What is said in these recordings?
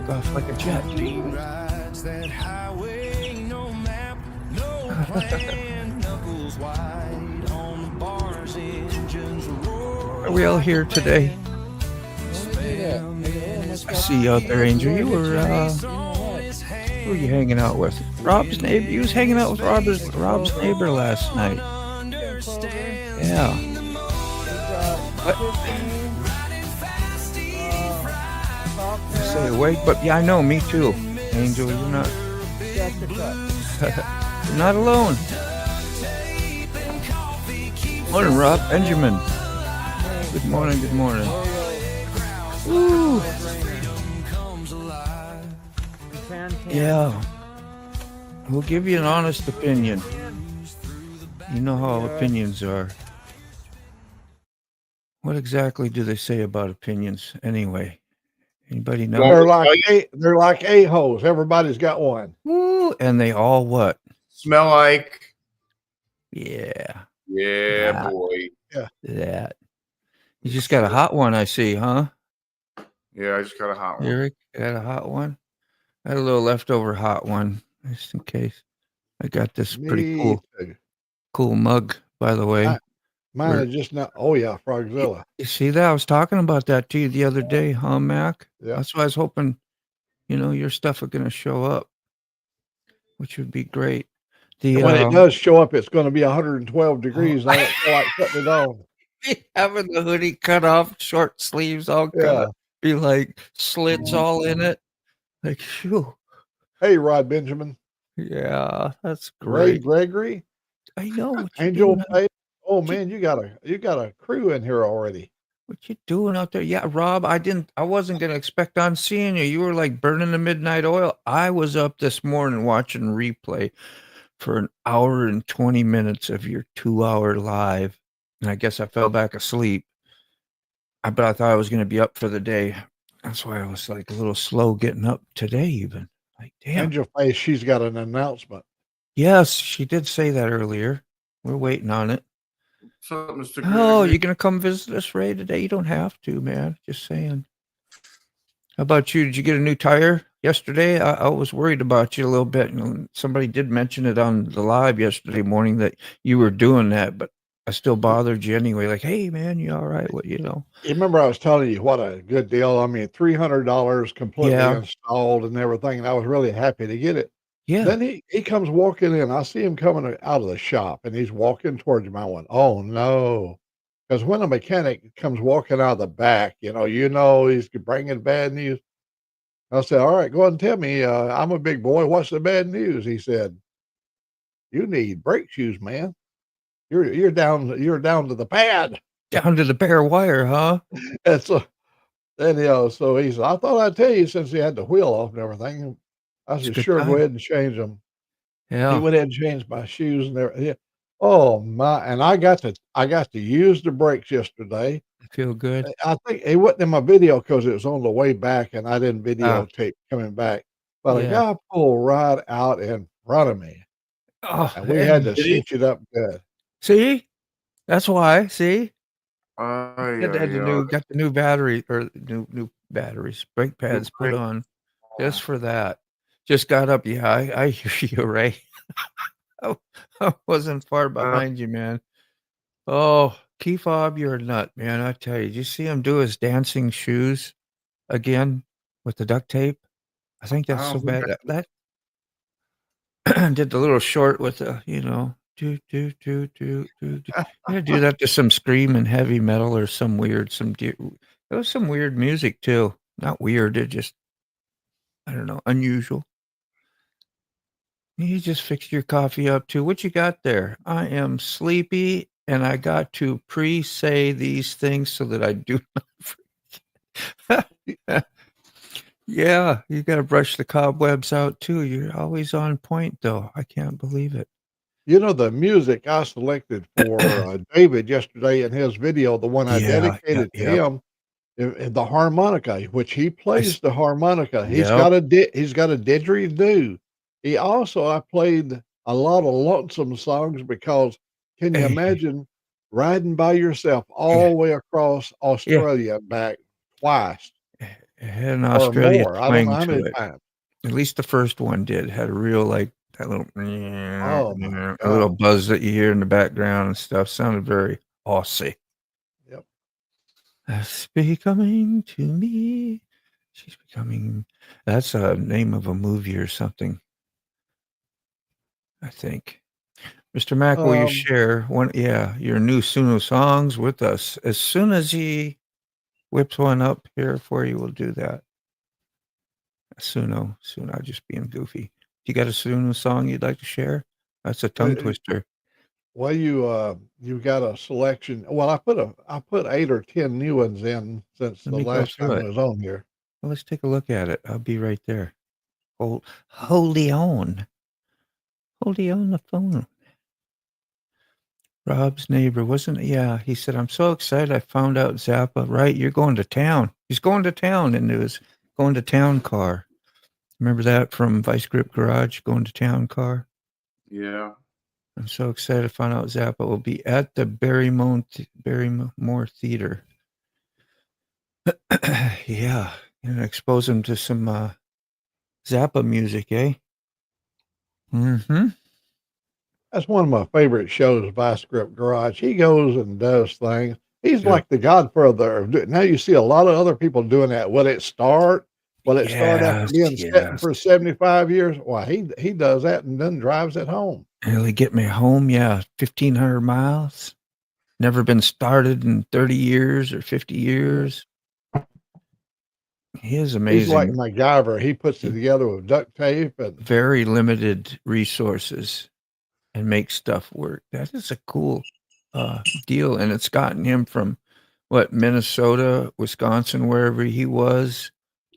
took off like a jet. Are we all here today? I see you out there, Angel. You were, who were you hanging out with? Rob's neighbor? You was hanging out with Rob's neighbor last night. Yeah. What? Stay awake, but yeah, I know, me too. Angel, you're not. You're not alone. Morning, Rob. Benjamin. Good morning, good morning. Woo. Yeah. We'll give you an honest opinion. You know how opinions are. What exactly do they say about opinions anyway? Anybody know? They're like a-holes. Everybody's got one. Woo. And they all what? Smell like. Yeah. Yeah, that. Boy. Yeah. That. You just got a hot one, I see, huh? Yeah, I just got a hot one. Eric, got a hot one? I had a little leftover hot one, just in case. I got this pretty cool mug, by the way. Mine is just not. Oh, yeah, Frogzilla. You see that? I was talking about that to you the other day, huh, Mac? Yeah. That's why I was hoping, your stuff are going to show up, which would be great. When it does show up, it's going to be 112 degrees. And I don't feel like putting it on. Having the hoodie cut off, short sleeves all cut, be like slits all in it. Like, phew. Hey, Rod Benjamin. Yeah, that's great. Ray Gregory. I know. Angel Faye. Oh man, you got a crew in here already. What you doing out there? Yeah, Rob, I wasn't gonna expect on seeing you. You were like burning the midnight oil. I was up this morning watching replay for an hour and 20 minutes of your 2-hour live. And I guess I fell back asleep. But I thought I was gonna be up for the day. That's why I was like a little slow getting up today, even. Like, damn. Angel Faye, she's got an announcement. Yes, she did say that earlier. We're waiting on it. So, Mr. Oh, you're going to come visit us, Ray, today? You don't have to, man. Just saying. How about you? Did you get a new tire yesterday? I was worried about you a little bit. Somebody did mention it on the live yesterday morning that you were doing that, but I still bothered you anyway. Like, hey, man, you all right? You remember I was telling you what a good deal. I mean, $300 completely installed and everything. And I was really happy to get it. Yeah. Then he comes walking in. I see him coming out of the shop and he's walking towards me. I went, oh no. Because when a mechanic comes walking out of the back, he's bringing bad news. I said, all right, go ahead and tell me, I'm a big boy. What's the bad news? He said, you need brake shoes, man. You're down to the pad. Down to the bare wire, huh? And so so he said, I thought I'd tell you since he had the wheel off and everything. I said, sure, go ahead and change them. Yeah. He went ahead and changed my shoes and everything. Oh my, and I got to use the brakes yesterday. Feel good. I think it wasn't in my video because it was on the way back and I didn't videotape coming back. But a guy pulled right out in front of me. Oh, and we had to cinch it up good. See? That's why. See? Got the new battery or new batteries, brake pads put on just for that. Just got up. Yeah, I hear you, Ray. I wasn't far behind you, man. Oh, Cawffee, you're a nut, man. I tell you, did you see him do his dancing shoes again with the duct tape? I think that's so bad. That did the little short with the, do. Do that to some scream and heavy metal or it was some weird music too. Not weird, it just, I don't know, unusual. You just fixed your coffee up too. What you got there? I am sleepy and I got to pre-say these things so that I do not forget. Yeah, you got to brush the cobwebs out too. You're always on point though. I can't believe it. The music I selected for David yesterday in his video, the one I dedicated to him, the harmonica, which he plays the harmonica. He's got a didgeridoo. I played a lot of lonesome songs because can you imagine riding by yourself all the way across Australia and back twice? It had an or Australia more. I don't know twang how to many it. times. At least the first one did. Had a real, like, that little Oh my a little God. buzz that you hear in the background and stuff. Sounded very Aussie. Yep. She's becoming to me. She's becoming. That's a name of a movie or something, I think. Mr. Mac, will you share one? Yeah, your new Suno songs with us as soon as he whips one up here for you. We'll do that. Suno, just being goofy. You got a Suno song you'd like to share? That's a tongue twister. Well, you got a selection. Well, I put 8 or 10 new ones in since Let the me go last through time it. I was on here. Well, let's take a look at it. I'll be right there. Hold on. Hold on the phone. Rob's neighbor wasn't. Yeah, he said, "I'm so excited. I found out Zappa. Right, you're going to town. He's going to town in his going to town car. Remember that from Vice Grip Garage? Going to town car. Yeah. I'm so excited to find out Zappa will be at the Barrymore Theater. Yeah, and expose him to some Zappa music, eh? Mm-hmm. That's one of my favorite shows, Vice Grip Garage. He goes and does things. He's Yeah. like the godfather of now you see a lot of other people doing that. Will it start? Will it start after being sitting for 75 years? Well, he does that and then drives it home. Really get me home, yeah. 1,500 miles. Never been started in 30 years or 50 years. He is He's like amazing. MacGyver. He puts it together with duct tape and Very limited resources and makes stuff work. That is a cool deal. And it's gotten him from Minnesota, Wisconsin, wherever he was,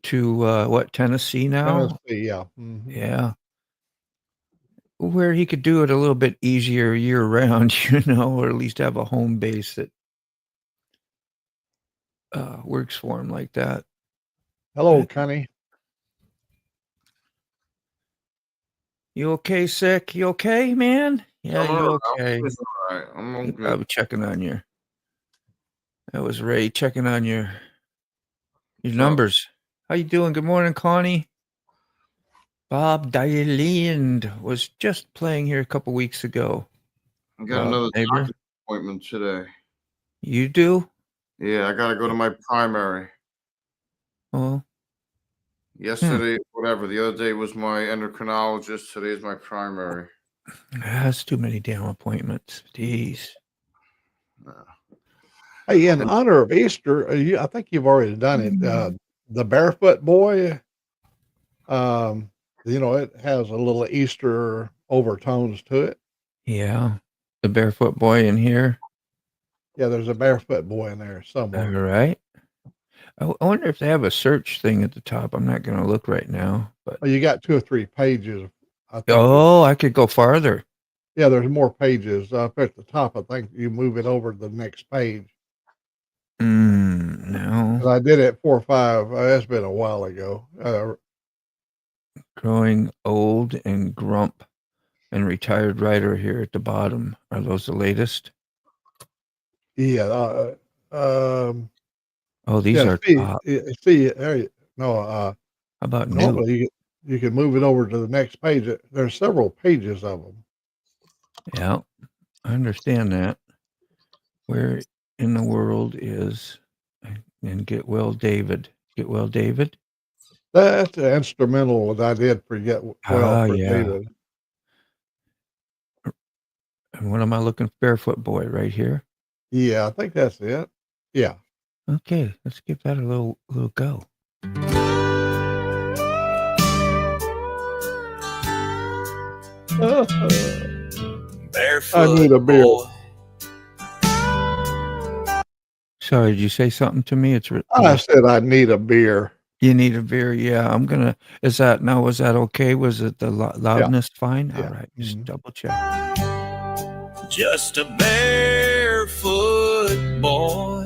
to Tennessee now? Tennessee, yeah. Mhm. Yeah. Where he could do it a little bit easier year round, or at least have a home base that works for him like that. Hello, Connie. You okay, sick? You okay, man? Yeah, I'm you all okay? right. I'm all good. I'm checking on you. That was Ray checking on your numbers. How you doing? Good morning, Connie. Bob Dyland was just playing here a couple weeks ago. I got another neighbor. doctor's appointment today. You do? Yeah, I gotta go to my primary. Oh. Yesterday, whatever. The other day was my endocrinologist. Today is my primary. That's too many damn appointments. Jeez. Hey, in honor of Easter, I think you've already done it. The Barefoot Boy, it has a little Easter overtones to it. Yeah. The Barefoot Boy in here. Yeah, there's a Barefoot Boy in there All somewhere. right. I wonder if they have a search thing at the top. I'm not going to look right now, but Well, you got 2 or 3 pages. I think I could go farther. yeah, there's more pages up at the top. I think you move it over to the next page. No. I did it 4 or 5. That's been a while ago. Growing old and grump and retired writer here at the bottom. Are those the latest? Yeah. These are top. See, no. How about new? Normally, you can move it over to the next page. There's several pages of them. Yeah, I understand that. Where in the world is and Get Well David? Get Well David? That's the instrumental that I did for Get Well for David. And what am I looking for? Barefoot Boy right here. Yeah, I think that's it. Yeah. Okay, let's give that a little go. Barefoot I need a beer. boy. Sorry, did you say something to me? I said I need a beer. You need a beer, yeah. I'm gonna. Was that okay? Was it the loudness fine? Yeah. All right, just double check. Just a barefoot boy.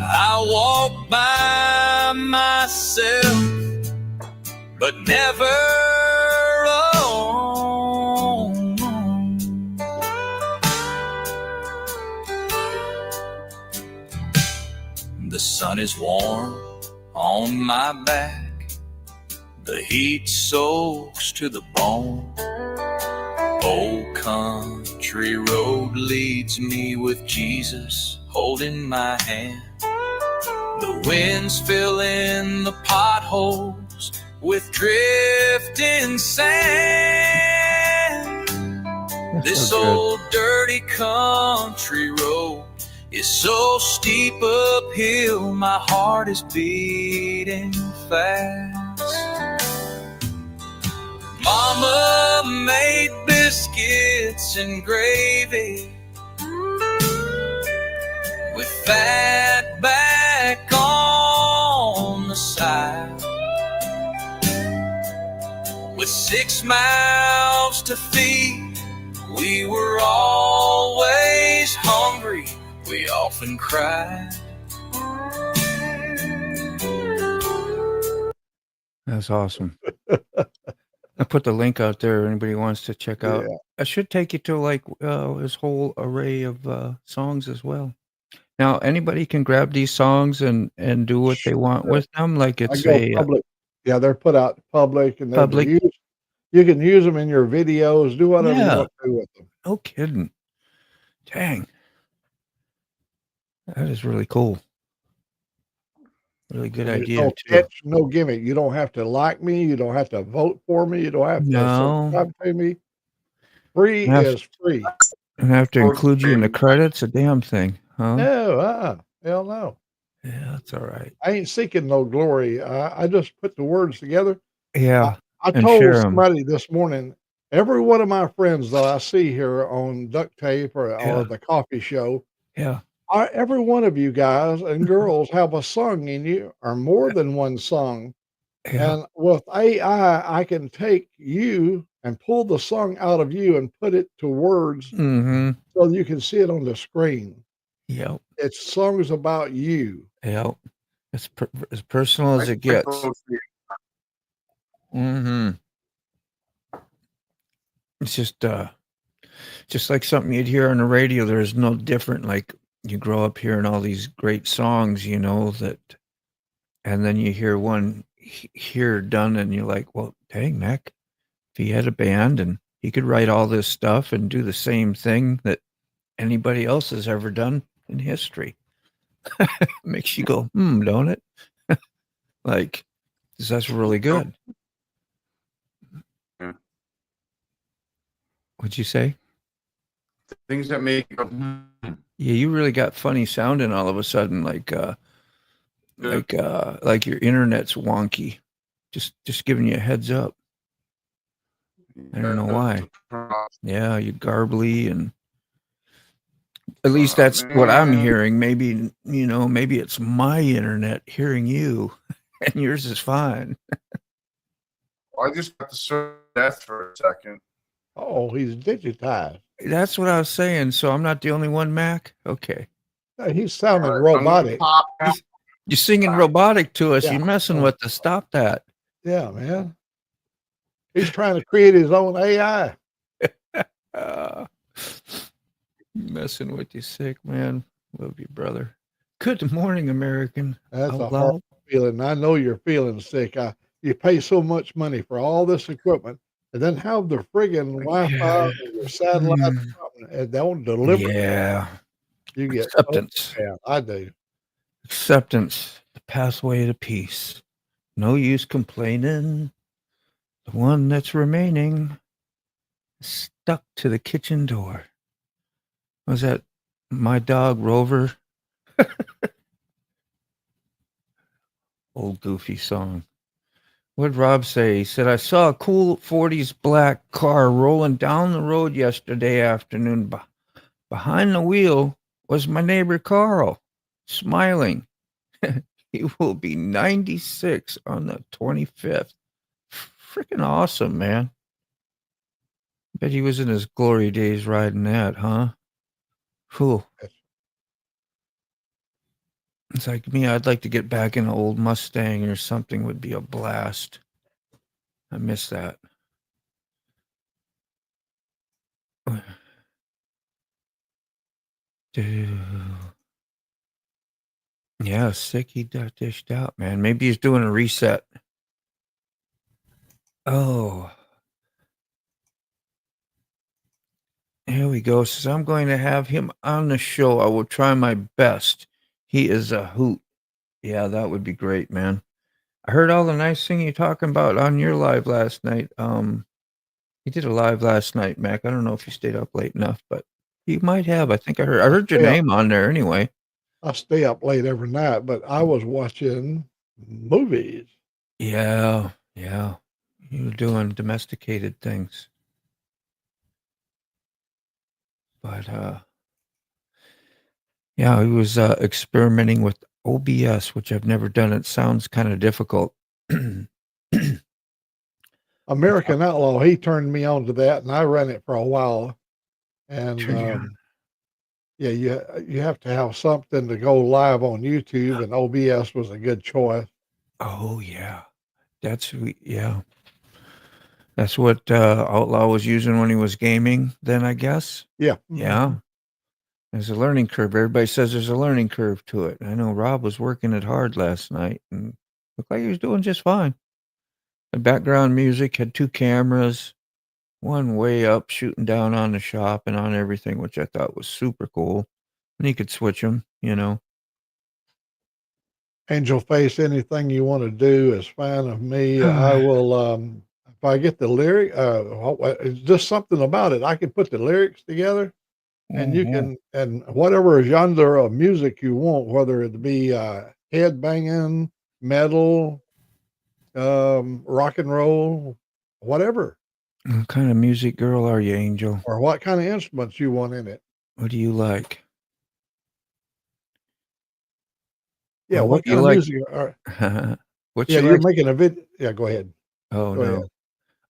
I walk by myself, but never alone. The sun is warm on my back. The heat soaks to the bone. Old country road leads me with Jesus holding my hand. The winds fill in the potholes with drifting sand. That's This so good. old dirty country road is so steep uphill, my heart is beating fast. Mama made biscuits and gravy with fat back on the side. With 6 mouths to feed, we were always hungry. We often cried. That's awesome. I put the link out there. Anybody wants to check out. Yeah. I should take you to like his whole array of songs as well. Now, anybody can grab these songs and do what they want Sure. with them. Like I it's go a public. Yeah, they're put out public, and they're public. used. You can use them in your videos. Do whatever you Yeah. want to do with them. No kidding. Dang. That is really cool. Really good And there's idea no too. catch, no gimmick. You don't have to like me. You don't have to vote for me. You don't have to No. subscribe to me. Free You have, is free. and have to include you in the credits. A damn thing, huh? No, hell no. Yeah, that's all right. I ain't seeking no glory. I just put the words together. Yeah, I and told share 'em. somebody this morning, every one of my friends that I see here on Duct Tape or Yeah. the coffee show, Yeah. every one of you guys and girls have a song in you, or more than one song. Yeah. And with AI, I can take you and pull the song out of you and put it to words Mm-hmm. so you can see it on the screen. Yep. It's songs about you. Yep. It's as personal as it gets. Mm-hmm. It's just like something you'd hear on the radio. There's no different. Like you grow up hearing all these great songs, you know, that, and then you hear one here done, and you're like, well, dang, Mac, if he had a band and he could write all this stuff and do the same thing that anybody else has ever done in history. Makes you go, don't it? Like, 'cause that's really good. Yeah. What'd you say? Things that make you go, Yeah, you really got funny sounding all of a sudden, like your internet's wonky. Just giving you a heads up. I don't know why. Yeah, you garbly, and at least that's what I'm man. hearing. Maybe, maybe it's my internet hearing you, and yours is fine. I just got to serve death for a second. Oh, he's digitized. That's what I was saying. So I'm not the only one, Mac? Okay. He's sounding I'm robotic. gonna pop out. You're singing robotic to us. Yeah. You're messing with us. Stop that. Yeah, man. He's trying to create his own AI. Messing with you, sick, man. Love you, brother. Good morning, American. That's Out a loud. horrible feeling. I know you're feeling sick. You pay so much money for all this equipment and then have the friggin' Wi-Fi and your satellite and they don't deliver. Yeah. You get Acceptance. yeah, I do. Acceptance. The pathway to peace. No use complaining. The one that's remaining is stuck to the kitchen door. Was that my dog Rover? Old goofy song. What did Rob say? He said, I saw a cool 40s black car rolling down the road yesterday afternoon. Behind the wheel was my neighbor Carl, smiling. He will be 96 on the 25th. Freaking awesome, man. Bet he was in his glory days riding that, huh? Cool. It's like me, I'd like to get back in an old Mustang or something, would be a blast. I miss that. Yeah, sick. He got dished out, man. Maybe he's doing a reset. Oh, here we go. Says I'm going to have him on the show. I will try my best. He is a hoot. Yeah, that would be great, man. I heard all the nice thing you're talking about on your live last night. You did a live last night, Mac. I don't know if you stayed up late enough, but you might have. I think I heard your Yeah. name on there anyway. I stay up late every night, but I was watching movies. Yeah, yeah. You were doing domesticated things. But yeah, he was experimenting with OBS, which I've never done. It sounds kind of difficult. American Outlaw, he turned me on to that, and I ran it for a while. And yeah, you have to have something to go live on YouTube, and OBS was a good choice. Oh yeah, that's what Outlaw was using when he was gaming. Then I guess. Yeah, Yeah. There's a learning curve. Everybody says there's a learning curve to it. I know Rob was working it hard last night and looked like he was doing just fine. The background music had 2 cameras, one way up shooting down on the shop and on everything, which I thought was super cool. And he could switch them, you know. Angel Face, anything you want to do is fine with me. I will, if I get the lyric, it's just something about it. I can put the lyrics together, and you can, and whatever genre of music you want, whether it be head banging, metal, rock and roll, whatever, What kind of music girl are you, Angel? or what kind of instruments you want in it. What do you like? Yeah, Well, what do you kind of like? music? What Yeah, you you're like? making a vid. Yeah, go ahead. Oh Go no. ahead.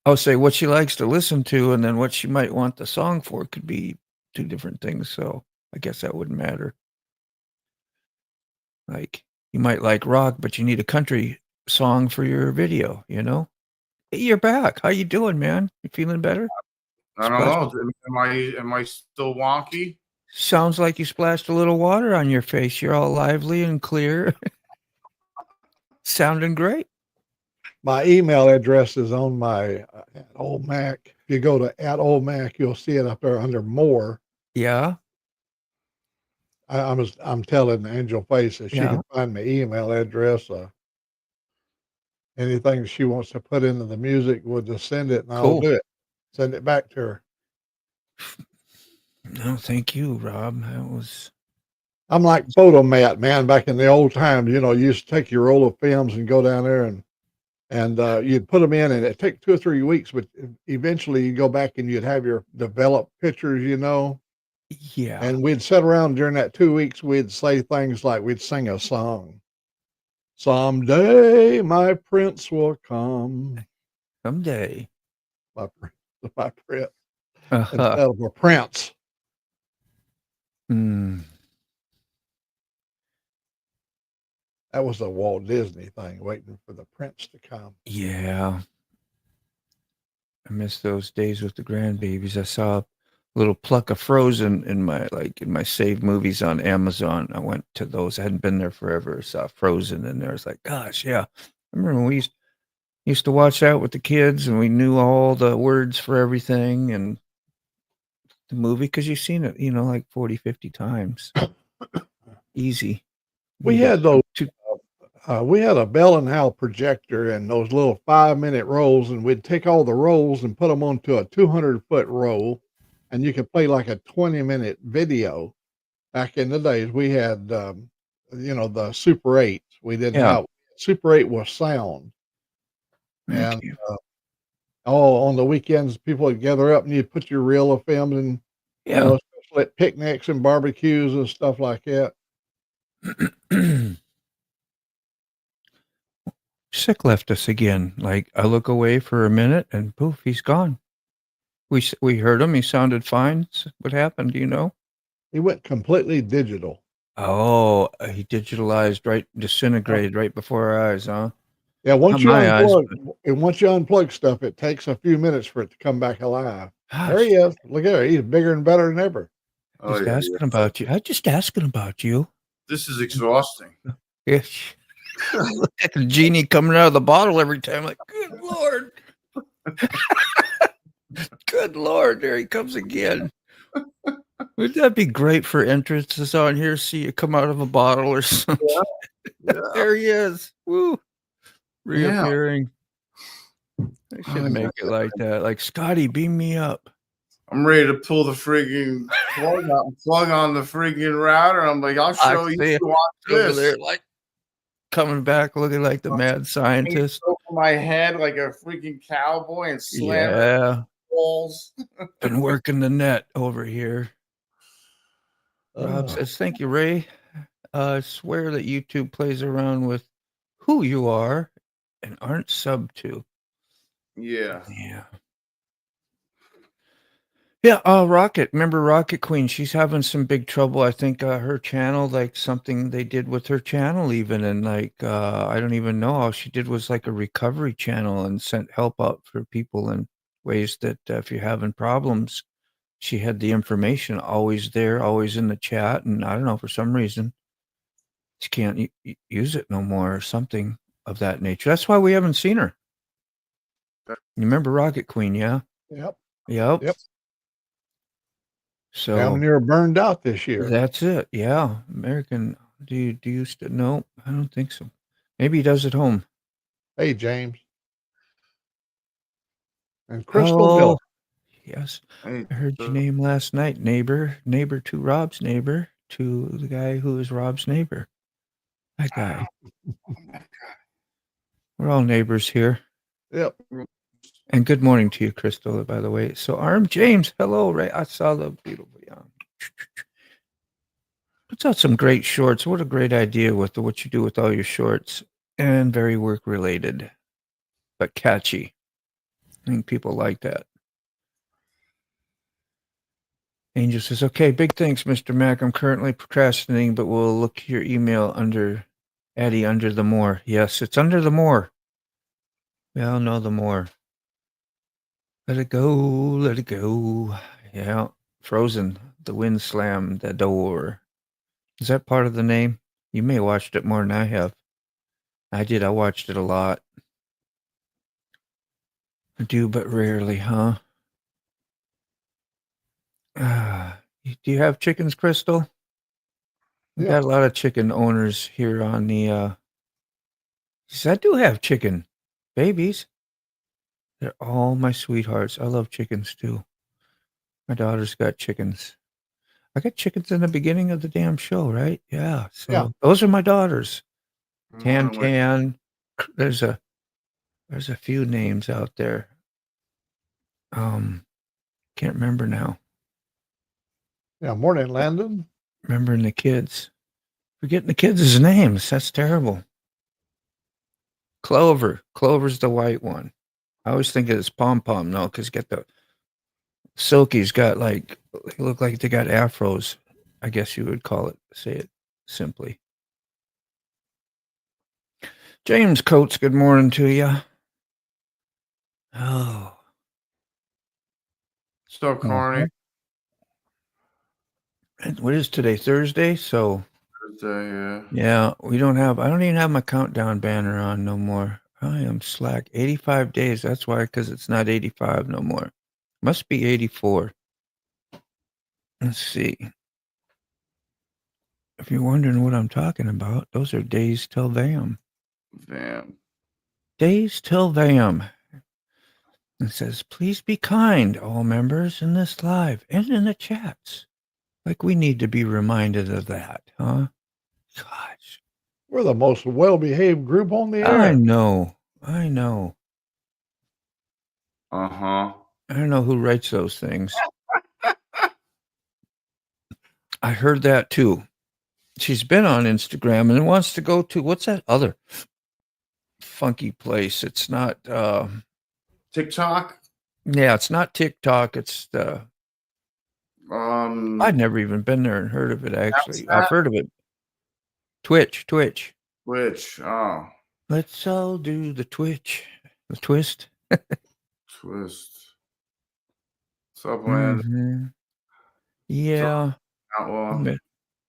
I'll say what she likes to listen to, and then what she might want the song for could be 2 different things. So I guess that wouldn't matter. Like you might like rock, but you need a country song for your video, you know? Hey, you're back. How you doing, man? You feeling better? I don't know. Am I still wonky? Sounds like you splashed a little water on your face. You're all lively and clear. Sounding great. My email address is on my old Mac. If you go to @oldmac, you'll see it up there under more. Yeah. I'm telling Angel Face that she Yeah. can find my email address. Anything she wants to put into the music, we'll just send it and I'll Cool. do it. Send it back to her. No, thank you, Rob. That was I'm like Photomat, man. Back in the old times, you used to take your roll of films and go down there and you'd put them in, and it'd take 2 or 3 weeks, but eventually you go back and you'd have your developed pictures, yeah. and we'd sit around during that 2 weeks. We'd say things like we'd sing a song. Someday my prince will come. Someday. My prince Uh-huh. instead of a prince. Hmm. That was a Walt Disney thing, waiting for the prince to come. Yeah. I miss those days with the grandbabies. I saw a little pluck of Frozen in my saved movies on Amazon. I went to those. I hadn't been there forever. Saw Frozen in there. I was like, gosh, yeah. I remember when we used to watch that with the kids, and we knew all the words for everything and the movie because you've seen it, like 40, 50 times. Easy. We had those. We had a Bell and Howell projector and those little 5-minute rolls, and we'd take all the rolls and put them onto a 200-foot roll, and you could play like a 20-minute video. Back in the days, we had, the Super 8s. We didn't Yeah. have Super 8 was sound. Thank And you. on the weekends, people would gather up and you'd put your reel of films and, Yeah. especially at picnics and barbecues and stuff like that. Sick left us again. Like I look away for a minute and poof, he's gone. We heard him. He sounded fine. What happened? Do you know? He went completely digital. Oh, he digitalized, disintegrated right before our eyes, huh? Yeah, once Not you my eyes, unplug stuff, it takes a few minutes for it to come back alive. Gosh, There he is. Look at him. He's bigger and better than ever. Oh, just yeah, asking about you. I'm just asking about you. This is exhausting. Yeah. Look at the genie coming out of the bottle every time. Like, good Lord. Good Lord. There he comes again. Would that be great for entrances on here? See you come out of a bottle or something. Yeah. There he is. Woo. Yeah. Reappearing. I should make it like that. Like, Scotty, beam me up. I'm ready to pull the friggin' plug on the friggin' router. I'm like, I'll show you. see it. Watch Over this. there, like coming back looking like the mad scientist. Over my head like a freaking cowboy and slam Yeah. balls. Been working the net over here. Rob Oh, says, thank you, Ray. I swear that YouTube plays around with who you are and aren't sub to. Yeah. Yeah. Yeah, Rocket. Remember Rocket Queen? She's having some big trouble. I think her channel, like something they did with her channel even, and like I don't even know. All she did was like a recovery channel and sent help out for people in ways that if you're having problems, she had the information always there, always in the chat. And I don't know, for some reason, she can't use it no more or something of that nature. That's why we haven't seen her. You remember Rocket Queen, yeah? yep. Yep. Yep. So Damn near burned out this year. that's it. Yeah. American. Do you still? No, I don't think so. Maybe he does at home. Hey, James. And Crystal Oh, Miller. yes. Hey, I heard your name last night. Neighbor to Rob's neighbor, to the guy who is Rob's neighbor. That guy. We're all neighbors here. Yep. And good morning to you, Crystal, by the way. So, Arm James, hello, Ray. I saw the beautiful young. Puts out some great shorts. What a great idea with what you do with all your shorts. And very work related, but catchy. I think people like that. Angel says, okay, big thanks, Mr. Mac. I'm currently procrastinating, but we'll look your email under Addie under the more. Yes, it's under the more. We all know the more. Let it go, let it go. Yeah, Frozen. The wind slammed the door. Is that part of the name? You may have watched it more than I have. I did. I watched it a lot. I do, but rarely, huh? Do you have chickens, Crystal? We Yeah. got a lot of chicken owners here on the. Yes, I do have chicken babies. They're all my sweethearts. I love chickens too. My daughter's got chickens. I got chickens in the beginning of the damn show, right? Yeah. So Yeah. those are my daughters. Tan Mm, Tan. There's a few names out there. Can't remember now. Yeah. Morning, Landon. Remembering the kids. Forgetting the kids' names. That's terrible. Clover. Clover's the white one. I always think it's Pom Pom. No, because get the Silky's got like, they look like they got afros. I guess you would call it. Say it simply. James Coates, good morning to you. Oh. So corny. And what is today? Thursday? So, Yeah. yeah, I don't even have my countdown banner on no more. I am slack. 85 days. That's why, because it's not 85 no more. Must be 84. Let's see. If you're wondering what I'm talking about, those are days till VAM. Damn. Days till VAM. It says, please be kind, all members in this live and in the chats. Like we need to be reminded of that, huh? Gosh. We're the most well-behaved group on the I air. know. Uh-huh. I don't know who writes those things. I heard that too. She's been on Instagram and wants to go to, what's that other funky place? It's not TikTok. Yeah, it's not TikTok. It's the I'd never even been there and heard of it actually. I've heard of it. Twitch. Which Let's all do the Twitch. The twist. twist. Subland. Mhm. Yeah. Outlaw.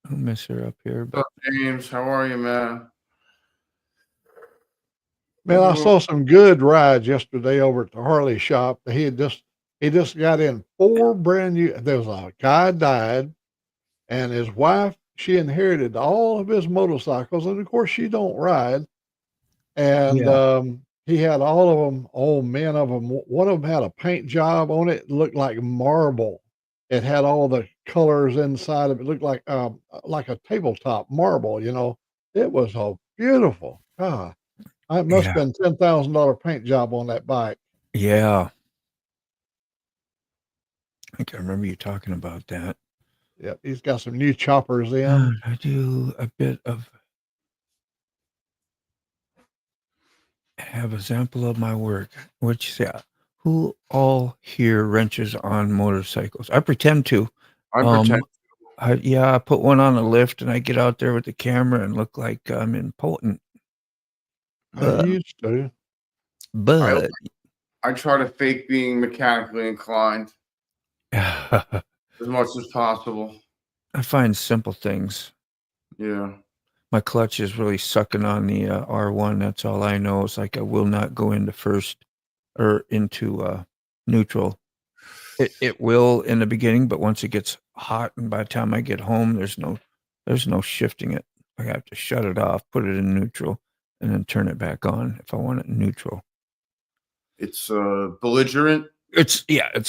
I'll miss her up here. What's up, James? How are you, man? Man, I saw some good rides yesterday over at the Harley shop. He just got in 4 brand new. There was a guy died, and his wife, she inherited all of his motorcycles, and of course she don't ride. And Yeah. he had all of them, oh man of them. One of them had a paint job on it, looked like marble. It had all the colors inside of it, looked like a tabletop marble, you know. It was so beautiful. God, it must have Yeah. been $10,000 paint job on that bike. Yeah. I think I remember you talking about that. Yep, he's got some new choppers in. I do a bit of have a sample of my work. Which who all here wrenches on motorcycles? I pretend to. I pretend. I put one on the lift and I get out there with the camera and look like I'm impotent. I used to. But I try to fake being mechanically inclined I as much as possible. find simple things. Yeah. My clutch is really sucking on the R1. That's all I know. It's like I will not go into first or into neutral. It will in the beginning, but once it gets hot and by the time I get home, there's no shifting it. I have to shut it off, put it in neutral, and then turn it back on if I want it in neutral. It's belligerent. It's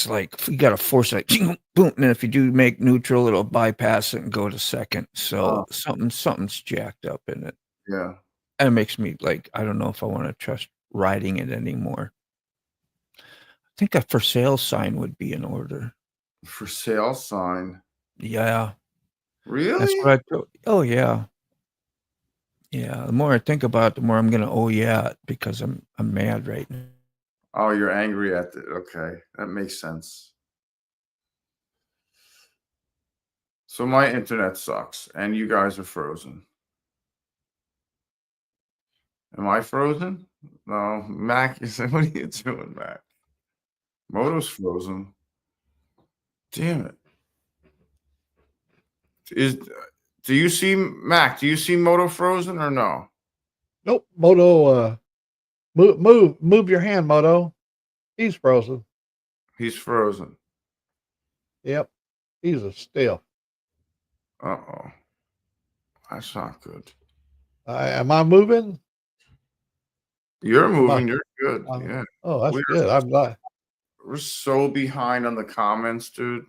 like you got to force it, like, boom, and if you do make neutral, it'll bypass it and go to second. So something's jacked up in it. Yeah. And it makes me like I don't know if I want to trust riding it anymore. I think a for sale sign would be in order. For sale sign. Yeah. Really? That's what I thought. Oh yeah. Yeah. The more I think about it, the more I'm gonna it because I'm mad right now. Oh, you're angry at it. Okay, that makes sense. So my internet sucks, and you guys are frozen. Am I frozen? No, Mac is. What are you doing, Mac? Moto's frozen. Damn it. Do you see Mac? Do you see Moto frozen or no? Nope, Moto. Move your hand, Moto. He's frozen. He's frozen. Yep, he's a stiff. Uh-oh. That's not good. Am I moving? You're moving. You're good. Yeah. Oh, that's good. I'm glad. We're so behind on the comments, dude.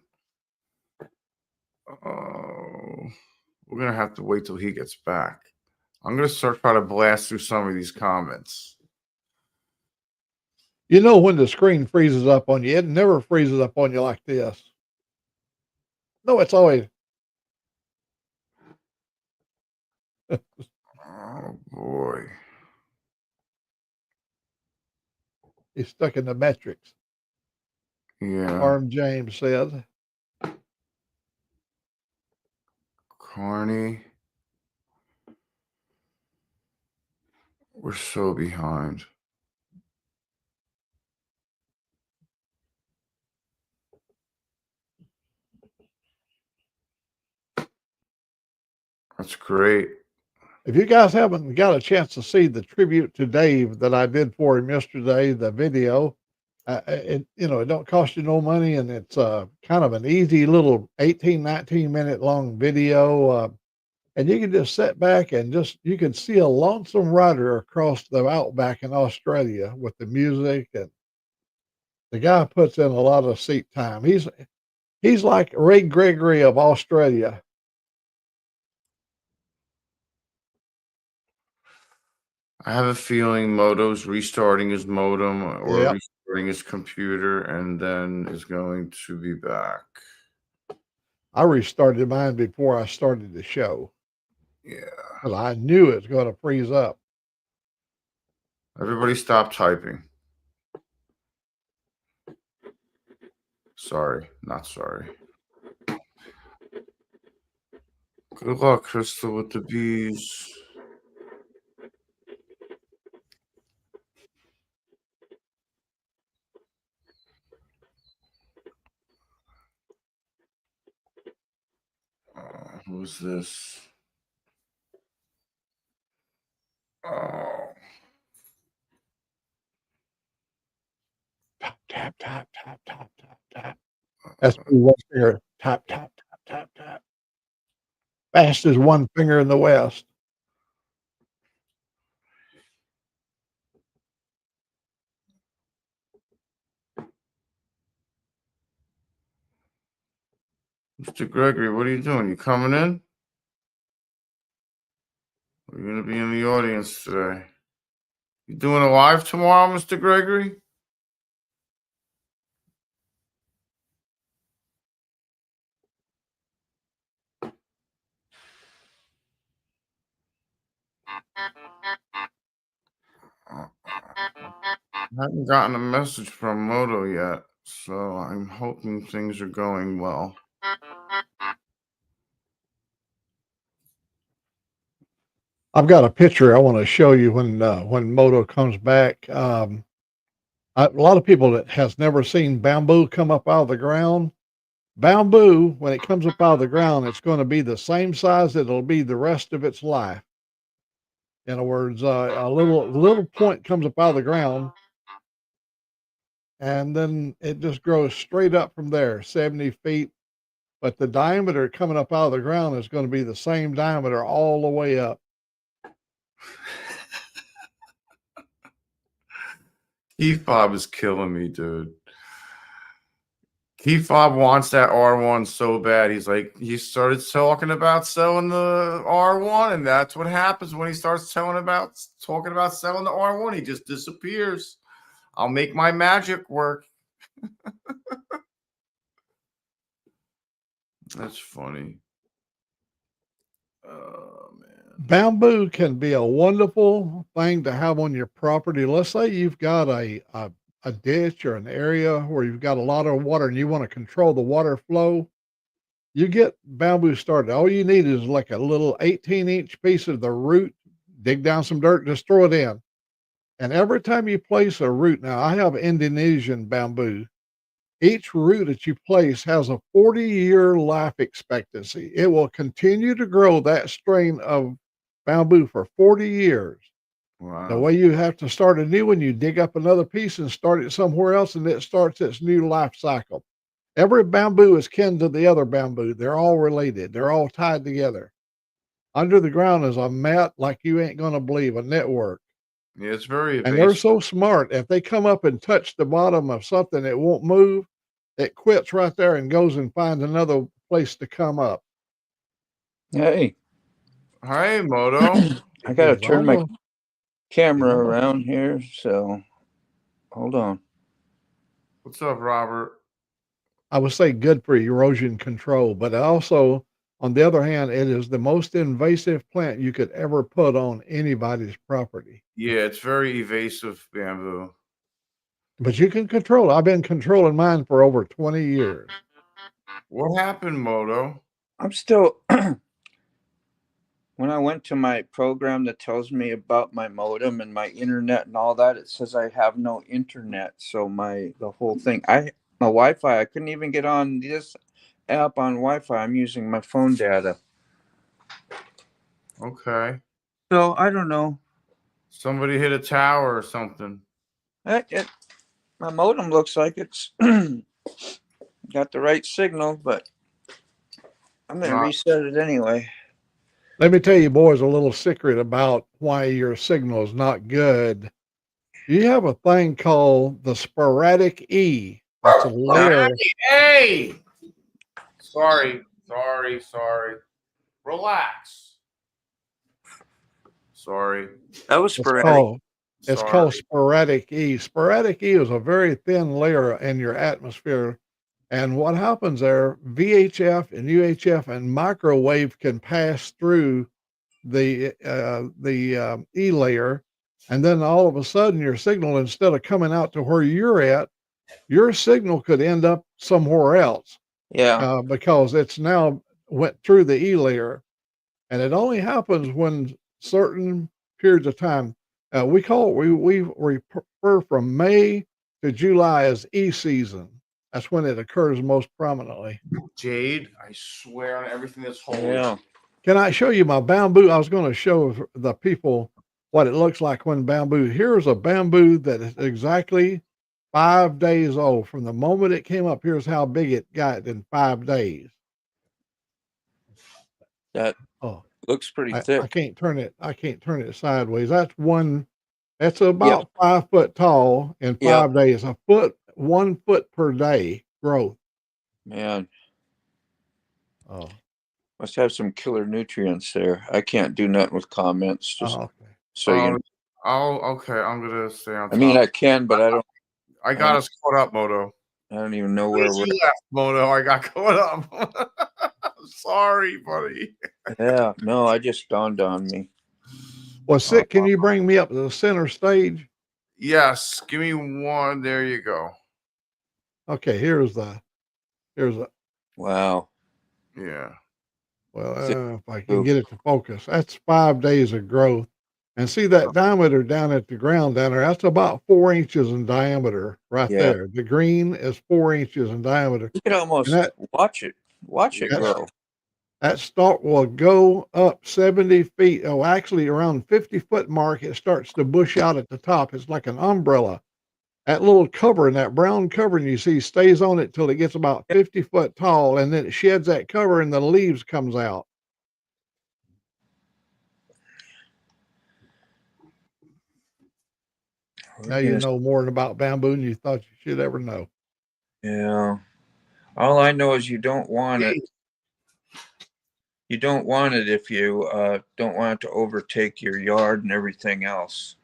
Oh, we're gonna have to wait till he gets back. I'm gonna try to blast through some of these comments. You know when the screen freezes up on you, it never freezes up on you like this. No, it's always. Oh boy. He's stuck in the metrics. Yeah. Arm James said. Carney. We're so behind. That's great. If you guys haven't got a chance to see the tribute to Dave that I did for him yesterday, the video, it don't cost you no money, and it's kind of an easy little 18, 19-minute long video. And you can just sit back and you can see a lonesome rider across the outback in Australia with the music, and the guy puts in a lot of seat time. He's like Ray Gregory of Australia. I have a feeling Moto's restarting his modem or Yep. restarting his computer and then is going to be back. I restarted mine before I started the show. Yeah. Because I knew it was going to freeze up. Everybody stop typing. Sorry, not sorry. Good luck, Crystal, with the bees. Who's this? Oh. tap, tap, tap, tap, tap, tap. That's one finger. Tap, tap, tap, tap, tap. Fast as one finger in the West. Mr. Gregory, what are you doing? You coming in? We're gonna be in the audience today. You doing a live tomorrow, Mr. Gregory? I haven't gotten a message from Moto yet, so I'm hoping things are going well. I've got a picture I want to show you when Moto comes back. A lot of people that has never seen bamboo come up out of the ground. Bamboo, when it comes up out of the ground, it's going to be the same size that it'll be the rest of its life. In other words, a little point comes up out of the ground, and then it just grows straight up from there, 70 feet. But the diameter coming up out of the ground is going to be the same diameter all the way up. Keith Bob is killing me, dude. Keith Bob wants that R1 so bad. He's like, he started talking about selling the R1, and that's what happens when he starts talking about selling the R1. He just disappears. I'll make my magic work. That's funny. Oh, man. Bamboo can be a wonderful thing to have on your property. Let's say you've got a ditch or an area where you've got a lot of water and you want to control the water flow. You get bamboo started. All you need is like a little 18-inch piece of the root. Dig down some dirt, just throw it in. And every time you place a root, now I have Indonesian bamboo. Each root that you place has a 40-year life expectancy. It will continue to grow that strain of bamboo for 40 years. Wow. The way you have to start a new one, you dig up another piece and start it somewhere else, and it starts its new life cycle. Every bamboo is kin to the other bamboo. They're all related. They're all tied together. Under the ground is a mat like you ain't going to believe, a network. Yeah, it's very And they're evasive. so smart. If they come up and touch the bottom of something that won't move, it quits right there and goes and finds another place to come up. Hey, Hi, Moto. I gotta It's turn my almost- camera almost- around here, so hold on. What's up, Robert? I would say good for erosion control, but also, on the other hand, it is the most invasive plant you could ever put on anybody's property. Yeah, it's very evasive bamboo. But you can control it. I've been controlling mine for over 20 years. What happened, Moto? I'm still when I went to my program that tells me about my modem and my internet and all that, it says I have no internet. So the whole thing, my Wi-Fi, I couldn't even get on this app on Wi-Fi. I'm using my phone data. Okay. So I don't know. Somebody hit a tower or something. My modem looks like it's got the right signal, but I'm gonna reset it anyway. Let me tell you, boys, a little secret about why your signal is not good. You have a thing called the sporadic E. It's a layer. Hey! Sorry. Relax. Sorry. That was It's sporadic. called sporadic E. Sporadic E is a very thin layer in your atmosphere. And what happens there, VHF and UHF and microwave can pass through the E layer. And then all of a sudden your signal, instead of coming out to where you're at, your signal could end up somewhere else. Yeah. Because it's now went through the E layer. And it only happens when certain periods of time, we refer from May to July as E season. That's when it occurs most prominently. Jade, I swear on everything that's holy. Yeah. Can I show you my bamboo? I was going to show the people what it looks like when bamboo. Here's a bamboo that is exactly 5 days old. From the moment it came up, here's how big it got in 5 days. That Oh, looks pretty I thick. can't turn it. I can't turn it sideways. That's about 5 foot tall in 5 days. 1 foot per day growth. Man, Oh, must have some killer nutrients there. I can't do nothing with comments. Just okay. so you know. Okay. I'm gonna stay on top. I mean, I can, but I don't. I got us caught up, Moto. I don't even know where we're. You left, Moto. I got caught up. Sorry, buddy. Yeah, no, I just dawned on me. Well, Sick, can you bring me up to the center stage? Yes. Give me one. There you go. Okay, here's the. Wow. Yeah. Well, if I can get it to focus, that's 5 days of growth. And see that diameter down at the ground down there, that's about 4 inches in diameter right there. The green is 4 inches in diameter. You can almost watch it grow. That stalk will go up 70 feet. Oh, actually around 50-foot mark, it starts to bush out at the top. It's like an umbrella. That little covering, that brown covering you see stays on it till it gets about 50 foot tall, and then it sheds that cover and the leaves comes out. Now you know more about bamboo than you thought you should ever know. Yeah. All I know is you don't want it. You don't want it if you don't want it to overtake your yard and everything else.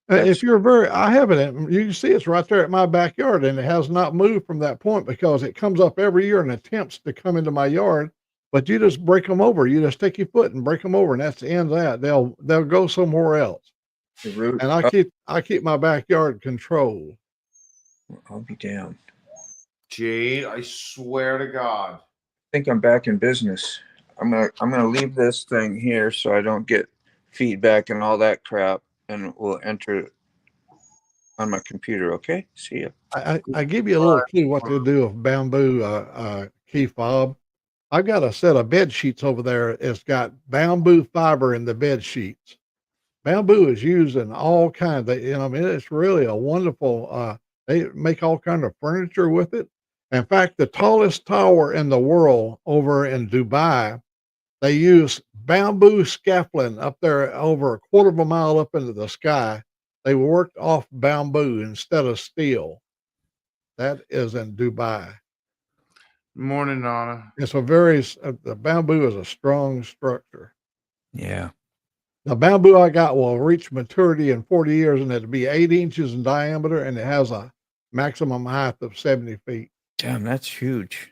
If you're I have it, you can see it's right there at my backyard, and it has not moved from that point because it comes up every year and attempts to come into my yard. But you just break them over. You just take your foot and break them over, and that's the end of that. They'll go somewhere else. The root. And I keep my backyard controlled. I'll be damned. Jade, I swear to God. I think I'm back in business. I'm gonna leave this thing here so I don't get feedback and all that crap, and we'll enter it on my computer. Okay, see ya. I give you a little clue what to do with bamboo key fob. I've got a set of bed sheets over there. It's got bamboo fiber in the bed sheets. Bamboo is used in all kinds of, I mean, it's really a wonderful, they make all kind of furniture with it. In fact, the tallest tower in the world over in Dubai, they use bamboo scaffolding up there over a quarter of a mile up into the sky. They worked off bamboo instead of steel. That is in Dubai. Morning, Nana. It's the bamboo is a strong structure. Yeah. The bamboo I got will reach maturity in 40 years, and it'll be 8 inches in diameter, and it has a maximum height of 70 feet. Damn, that's huge.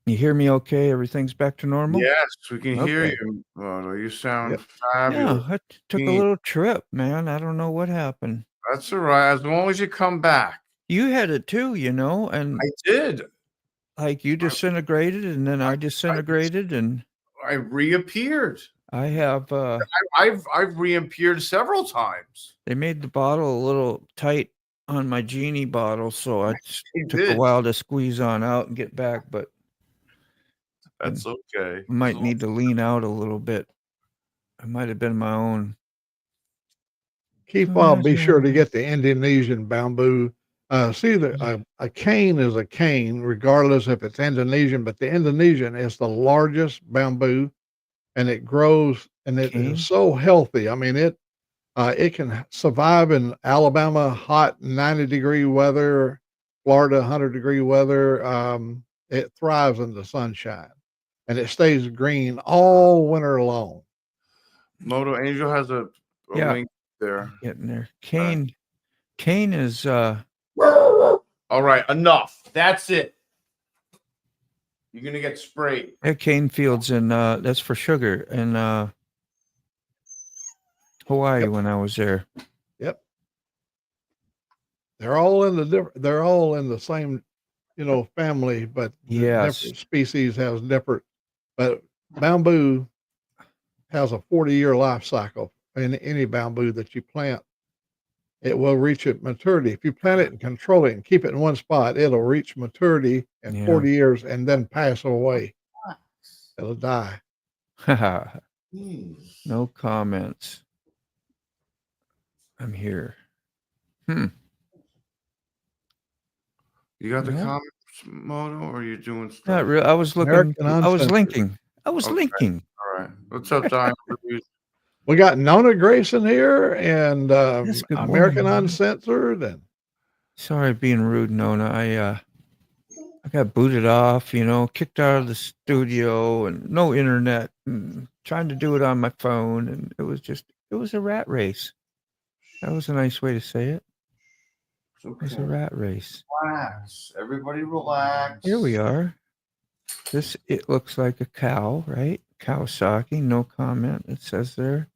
You hear me okay? Everything's back to normal? Yes, we can hear Okay. you. You sound Yeah, fabulous. I took a little trip, man. I don't know what happened. That's all right. As long as you come back. You had it too, and I did. like you disintegrated, and then I disintegrated, and I reappeared. I have I've reappeared several times. they made the bottle a little tight on my genie bottle, so it took a did. while to squeeze on out and get back, but That's okay. might need to lean out a little bit. It might have been my own. Key fob, be sure to get the Indonesian bamboo. See, a cane is a cane, regardless if it's Indonesian, but the Indonesian is the largest bamboo, and it grows, and it is so healthy. I mean, it can survive in Alabama, hot 90-degree weather, Florida, 100-degree weather. It thrives in the sunshine, and it stays green all winter long. Moto Angel has a link there. Getting there. Cane is all right, enough. That's it. You're gonna get sprayed. cane fields in that's for sugar in Hawaii when I was there. Yep. They're all in the same, family, but different species has different. But bamboo has a 40-year life cycle. In any bamboo that you plant, it will reach its maturity. If you plant it and control it and keep it in one spot, it'll reach maturity in 40 years and then pass away. It'll die. No comments. I'm here. Hmm. You got the No. comments, Moto, or are you doing stuff? Not real. I was looking. American I was Uncensored. linking. I was Okay. linking. All right. What's up, Diane? We got Nona Grayson here and Yes, good American morning. Uncensored, and Sorry, being rude, Nona. I got booted off. You know, kicked out of the studio, and no internet. And trying to do it on my phone, and it was a rat race. That was a nice way to say it. It's It was a okay. rat race. Relax. Everybody relax. Here we are. It looks like a cow, right? Kawasaki, no comment. It says there.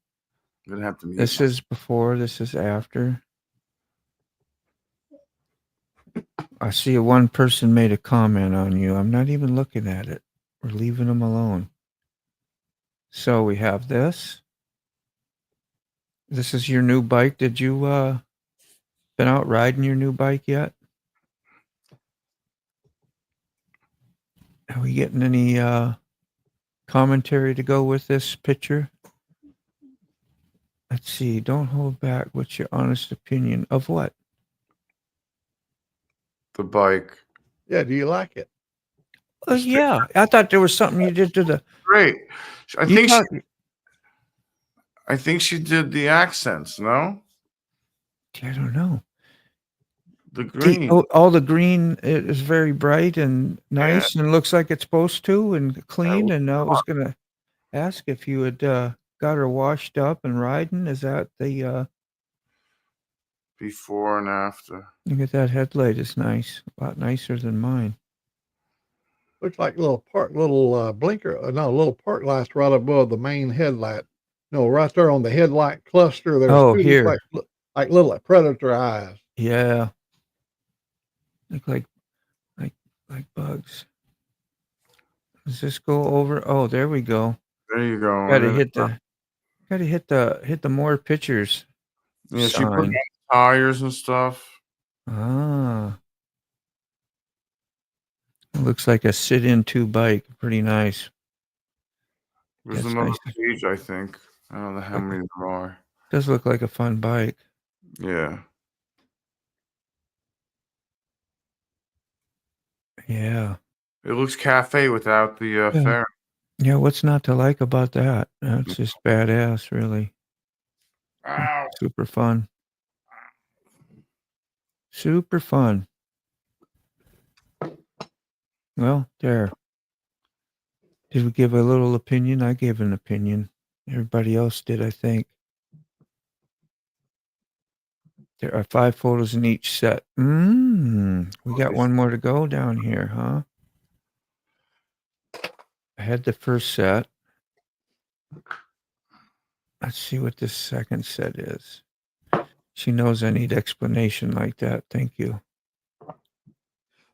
I'm gonna have to mute. This is before, this is after. I see one person made a comment on you. I'm not even looking at it. We're leaving them alone. So we have this. This is your new bike. Did you been out riding your new bike yet? Are we getting any commentary to go with this picture? Let's see. Don't hold back. What's your honest opinion of what? The bike. yeah, do you like it? Yeah, I thought there was something you did to the. Great. I You think talk- I think she did the accents. No, I don't know. the green. All the green is very bright and nice and looks like it's supposed to and clean. And I was going to ask if you had got her washed up and riding. Is that the Before and after. look at that headlight is nice, a lot nicer than mine. Looks like little blinker, no, little park lights right above the main headlight. No, right there on the headlight cluster. There's Oh, two here. like little predator eyes. Yeah, look like bugs. Does this go over? Oh, there we go. There you go. Got to hit the more pictures. Yeah, she put sign. tires and stuff. Ah. It looks like a sit-in 2 bike. Pretty nice. There's That's another nice. page, I think. I don't know how many there are. Does look like a fun bike. Yeah. Yeah. It looks cafe without the Yeah. fairing. Yeah, what's not to like about that? That's just badass, really. Ow. Super fun. Super fun. Well, there. Did we give a little opinion? I gave an opinion. Everybody else did, I think. There are 5 photos in each set. We got one more to go down here, huh? I had the first set. Let's see what this second set is. She knows I need explanation like that. Thank you.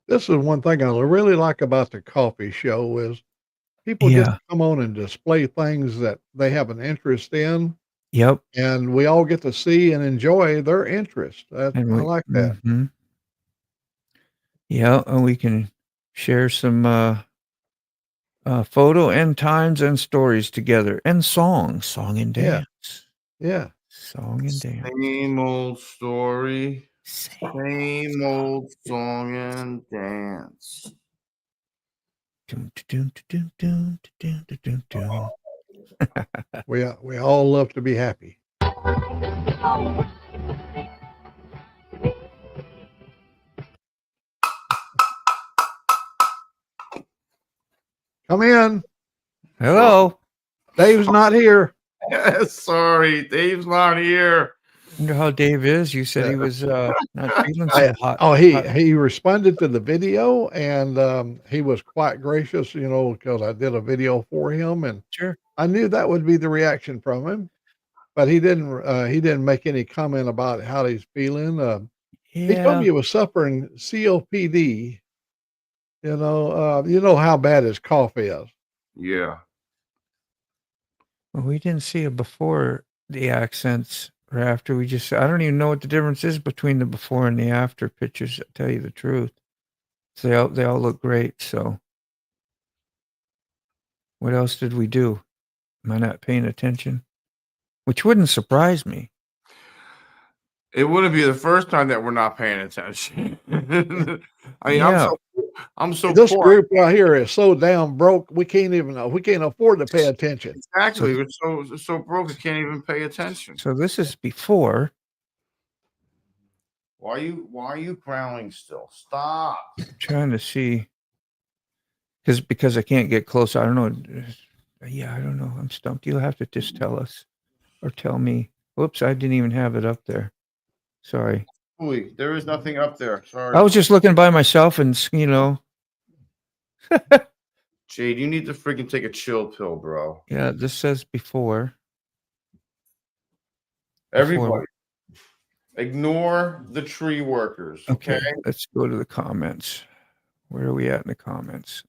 This is one thing I really like about the coffee show is people get to come on and display things that they have an interest in, Yep. and we all get to see and enjoy their interest. I like that. Mhm. Yeah, and we can share some photo and times and stories together and song and Yeah. dance. Yeah. Song and dance. Same old story. Same old song and dance. Dun, dun, dun, dun, dun, dun, dun, dun. We all love to be happy. Come in. Hello. Dave's not here. Sorry, Dave's not here. Wonder how Dave is. You said he was not feeling so hot. Oh, he responded to the video, and he was quite gracious, because I did a video for him, and Sure. I knew that would be the reaction from him, but he didn't make any comment about how he's feeling. He told Yeah. me he was suffering COPD. You know how bad his cough is. Yeah. Well, we didn't see it before the accents or after. I don't even know what the difference is between the before and the after pictures, to tell you the truth. So they all look great. So what else did we do? Am I not paying attention? Which wouldn't surprise me. It wouldn't be the first time that we're not paying attention. I mean, Yeah. I'm so This poor. group right here is so damn broke. We can't afford to pay attention. Exactly. We're so broke we can't even pay attention. So this is before. Why are you growling still? Stop. Trying to see. Because I can't get close. I don't know. Yeah, I don't know. I'm stumped. You'll have to just tell us or tell me. Whoops, I didn't even have it up there. Sorry. Ooh, there is nothing up there. Sorry. I was just looking by myself and, Jade, you need to freaking take a chill pill, bro. yeah, this says before. Everybody, ignore the tree workers. Okay, Okay. let's go to the comments. Where are we at in the comments?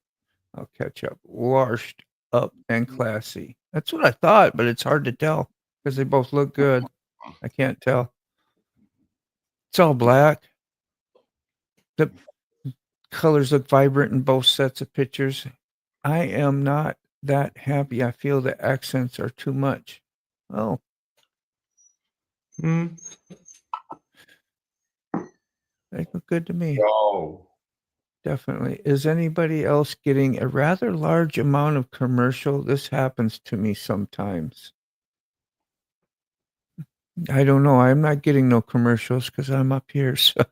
I'll catch up. Washed up and classy. That's what I thought, but it's hard to tell because they both look good. I can't tell. It's all black. The colors look vibrant in both sets of pictures. I am not that happy. I feel the accents are too much. Oh. They look good to me. Oh. Definitely. Is anybody else getting a rather large amount of commercial? This happens to me sometimes. I don't know. I'm not getting no commercials because I'm up here. So.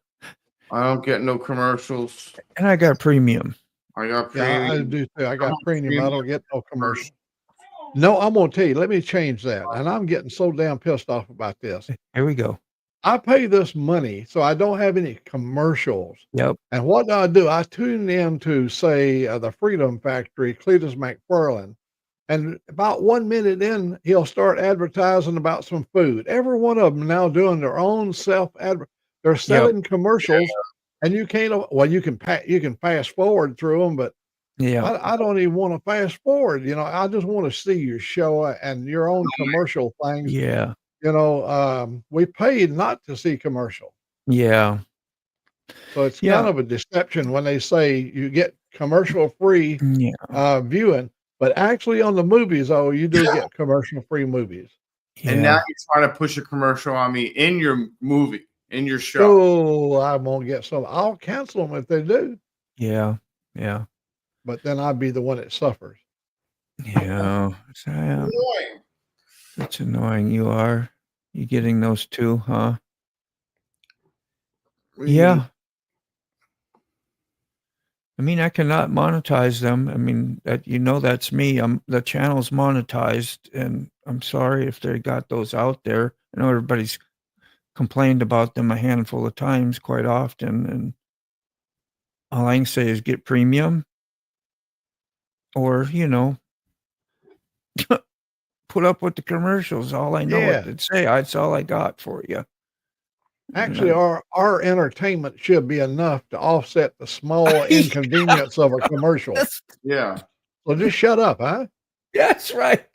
I don't get no commercials. And I got premium. I got Yeah, I premium. do too. I got premium. I premium. don't get no commercial. No, I'm gonna tell you. Let me change that. And I'm getting so damn pissed off about this. Here we go. I pay this money, so I don't have any commercials. Yep. And what do? I tune in to, say, the Freedom Factory, Cletus McFarland, and about 1 minute in, he'll start advertising about some food. Every one of them now doing their own self-advert. They're selling commercials, and you can't. Well, you can fast forward through them, but Yeah. I don't even want to fast forward. I just want to see your show and your own commercial things. Yeah. We paid not to see commercial. Yeah. So it's kind of a deception when they say you get commercial free viewing, but actually on the movies, you do get commercial free movies. And now you're trying to push a commercial on me in your movie, in your show. Oh, I won't get some. I'll cancel them if they do. Yeah. Yeah. But then I'd be the one that suffers. Yeah. It's annoying. You are. You getting those too, huh? Yeah. I mean, I cannot monetize them. I mean, that's me. The channel's monetized, and I'm sorry if they got those out there. I know everybody's complained about them a handful of times quite often, and all I can say is get premium or, put up with the commercials. All I know what to say. That's all I got for you. Actually, our entertainment should be enough to offset the small inconvenience of a commercial. Yeah. So just shut up, huh? That's right.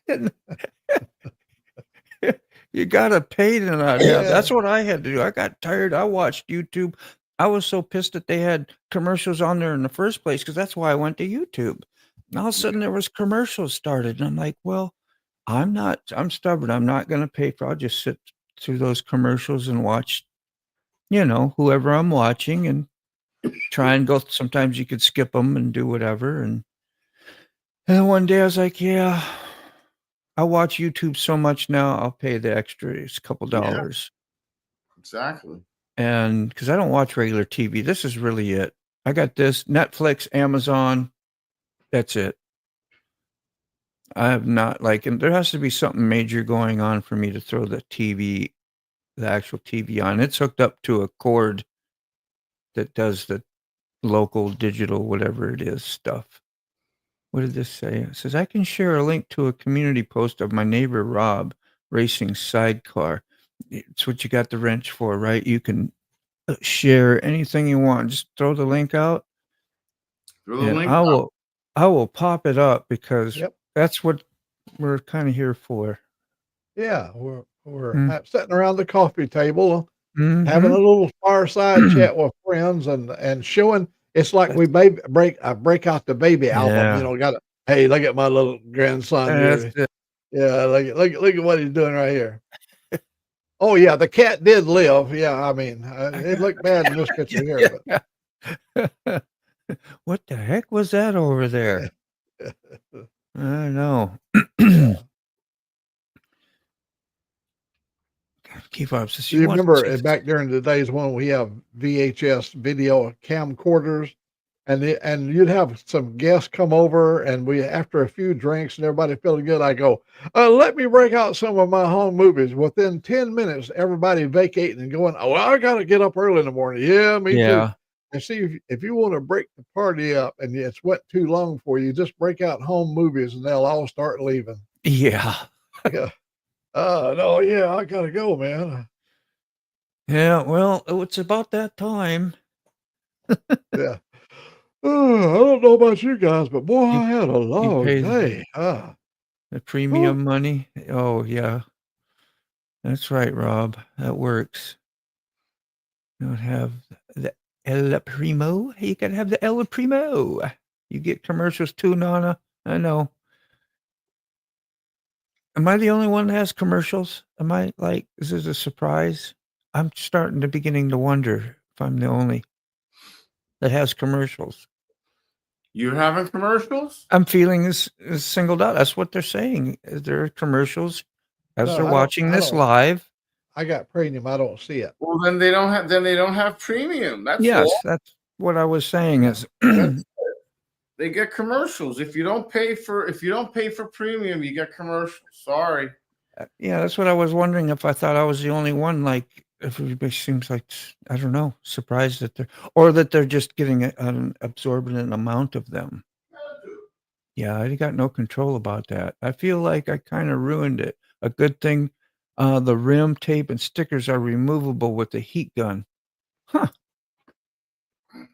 You got to pay to not have. That's what I had to do. I got tired. I watched YouTube. I was so pissed that they had commercials on there in the first place because that's why I went to YouTube. And all of a sudden there was commercials started. And I'm like, well, I'm stubborn. I'm not going to pay for. I'll just sit through those commercials and watch, whoever I'm watching and try and go. Sometimes you could skip them and do whatever. And then one day I was like, yeah, I watch YouTube so much now. I'll pay the extra. It's a couple dollars. Yeah, exactly. And because I don't watch regular TV, this is really it. I got this Netflix, Amazon. That's it. I have not and there has to be something major going on for me to throw the actual TV on. It's hooked up to a cord that does the local digital, whatever it is stuff. What did this say? It says, I can share a link to a community post of my neighbor, Rob, racing sidecar. It's what you got the wrench for, right? You can share anything you want. Just throw the link out. I will pop it up because that's what we're kind of here for. Yeah, we're sitting around the coffee table, having a little fireside chat with friends and showing. It's like we break out the baby album. Hey, look at my little grandson here. Yeah, look at what he's doing right here. Oh yeah, the cat did live. Yeah, I mean, it looked bad in this picture here, but Yeah. What the heck was that over there? I don't know. yeah. Keep up. So Do she you wants. remember back during the days when we have VHS video camcorders, and you'd have some guests come over, and we after a few drinks and everybody feeling good, I go, let me break out some of my home movies. Within 10 minutes, everybody vacating and going, oh, I got to get up early in the morning. Yeah, me too. Yeah. And see if you want to break the party up and it's went too long for you, just break out home movies and they'll all start leaving. Yeah. Yeah. No, yeah, I gotta go, man. Yeah. Well, it's about that time. Yeah. I don't know about you guys, but boy, You I had a long pay day. the premium money. Oh yeah. That's right, Rob. That works. You don't have the El Primo. You gotta have the El Primo. You get commercials too, Nana. I know. Am I the only one that has commercials? Am I like, is this a surprise? I'm starting to beginning to wonder if I'm the only that has commercials. You having commercials? I'm feeling is singled out. That's what they're saying. There are commercials as No, they're I don't- watching I this don't- live. I got premium. I don't see it. Well, then they don't have premium. That's Yes, all. that's what I was saying. Is They get commercials. If you don't pay for premium, you get commercials. Sorry. yeah, that's what I was wondering. If I thought I was the only one, like if everybody seems like I don't know, surprised that they're just getting an absorbent amount of them. Yeah, I got no control about that. I feel like I kind of ruined it. A good thing, the rim tape and stickers are removable with the heat gun. Huh.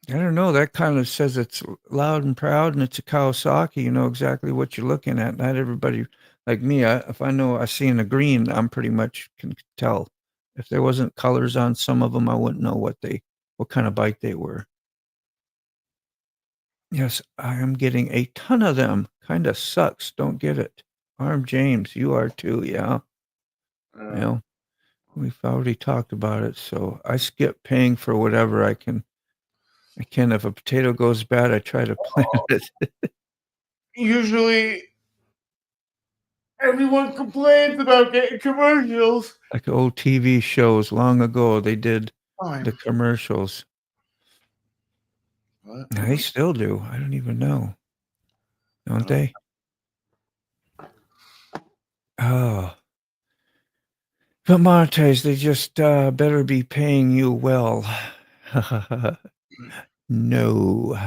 I don't know. That kind of says it's loud and proud, and it's a Kawasaki. You know exactly what you're looking at. Not everybody like me. If I know I see in a green, I'm pretty much can tell. If there wasn't colors on some of them, I wouldn't know what kind of bike they were. Yes, I am getting a ton of them. Kind of sucks. Don't get it. Arm James, you are too. Yeah. Well, we've already talked about it, so I skip paying for whatever I can. If a potato goes bad, I try to plant it. Usually, everyone complains about getting commercials. Like old TV shows long ago, they did Fine. the commercials. What? They still do. I don't even know. Don't they? Oh. But monetize, they just better be paying you well. No.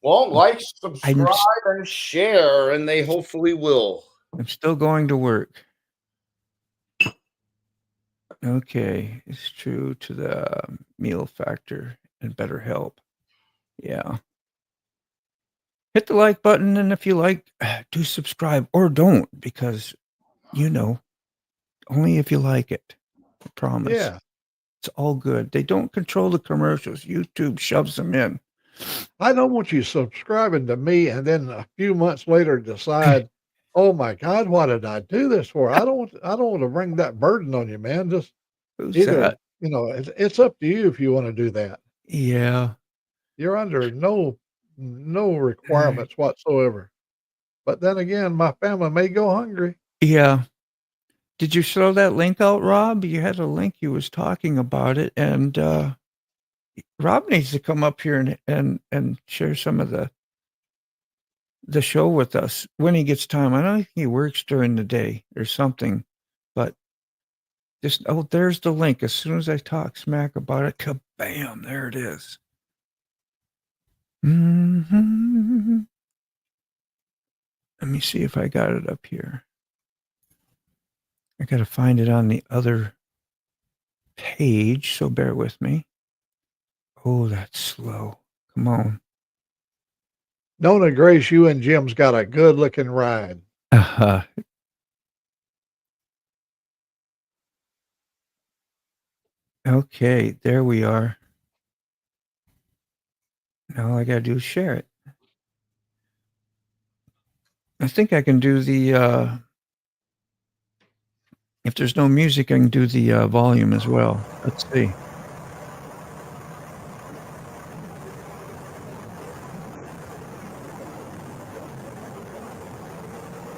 Well, like, subscribe, and share, and they hopefully will. I'm still going to work. Okay, it's true to the meal factor and better help. Yeah. Hit the like button, and if you like, do subscribe or don't, because only if you like it. I promise. Yeah. It's all good. They don't control the commercials. YouTube shoves them in. I don't want you subscribing to me and then a few months later decide, oh my God, what did I do this for? I don't want to bring that burden on you, man. Just Who's either, that? it's up to you if you want to do that. Yeah. You're under no requirements whatsoever. But then again, my family may go hungry. Yeah. Did you throw that link out, Rob? You had a link. You was talking about it, and Rob needs to come up here and share some of the show with us when he gets time. I don't think he works during the day or something, but there's the link. As soon as I talk smack about it, kabam, there it is. Mm-hmm. Let me see if I got it up here. I got to find it on the other page, so bear with me. Oh, that's slow. Come on. Nona Grace, you and Jim's got a good looking ride. Uh-huh. Okay, there we are. Now all I gotta do is share it. I think I can do the If there's no music, I can do the volume as well. Let's see.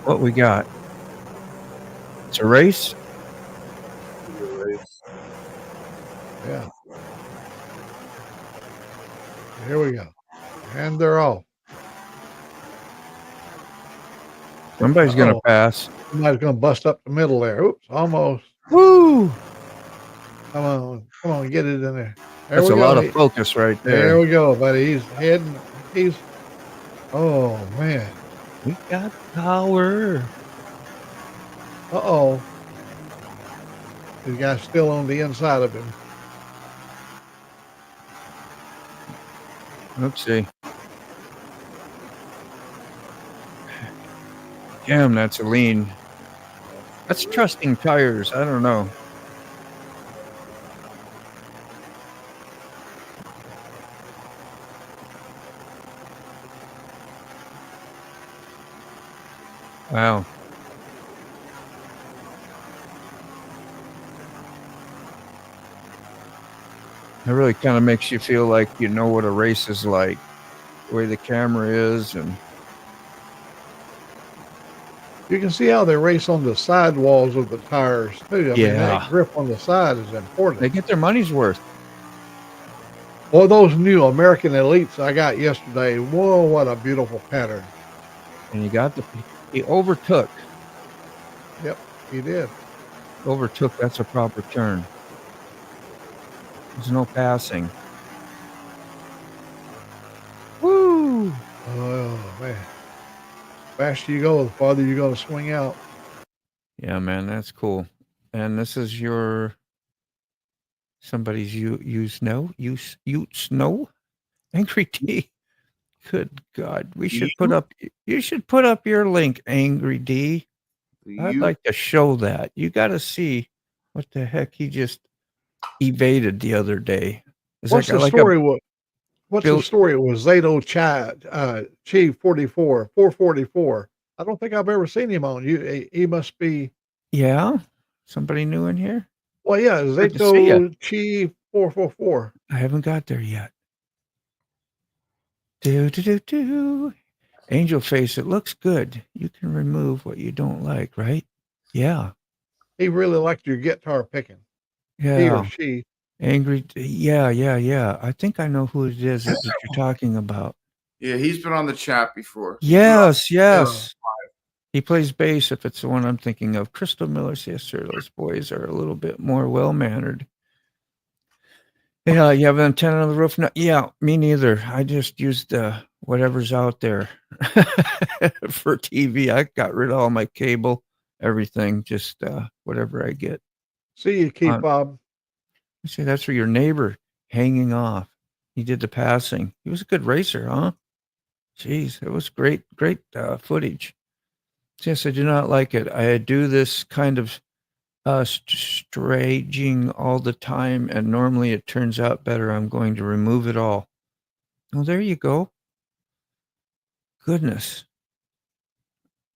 What we got? It's a race. Yeah. Here we go. And they're off. Somebody's going to Uh-oh. pass. Somebody's going to bust up the middle there. Oops, almost. Woo! Come on, get it in there. There That's we a go. lot of focus right There there. we go, buddy. He's heading. Oh, man. We got power. Uh-oh. The guy's still on the inside of him. Let's see. Damn, that's a lean. That's trusting tires. I don't know. Wow. It really kind of makes you feel like you know what a race is like, the way the camera is, and You can see how they race on the sidewalls of the tires, too. I mean, Yeah. that grip on the side is important. they get their money's worth. Well, those new American Elites I got yesterday, whoa, what a beautiful pattern. And you got he overtook. Yep, he did. Overtook, that's a proper turn. There's no passing. Woo! Oh, man. The faster you go, the farther you're going to swing out. Yeah, man, that's cool. And this is your somebody's you snow Angry D. Good God, we should put up. You should put up your link, Angry D. I'd like to show that. You got to see what the heck he just evaded the other day. Is What's that the like story? What's the Bill- story with Zato Chi 444? I don't think I've ever seen him on. He must be. Yeah, somebody new in here. Well, yeah, Good to see ya. Zato Chi 444. I haven't got there yet. Do. Angel face, it looks good. You can remove what you don't like, right? Yeah. He really liked your guitar picking. He or Yeah. she. Angry. Yeah. I think I know who it is that you're talking about. Yeah, he's been on the chat before. Yes. He plays bass, if it's the one I'm thinking of. Crystal Miller says, yes, sir, those boys are a little bit more well-mannered. Yeah, you have an antenna on the roof? No, yeah, me neither. I just used whatever's out there for TV. I got rid of all my cable, everything, just whatever I get. See you, Keith Bob. See, that's for your neighbor hanging off. He did the passing. He was a good racer, huh? Jeez, it was great footage. Yes, I do not like it. I do this kind of staging all the time, and normally it turns out better. I'm going to remove it all. Oh, there you go. Goodness.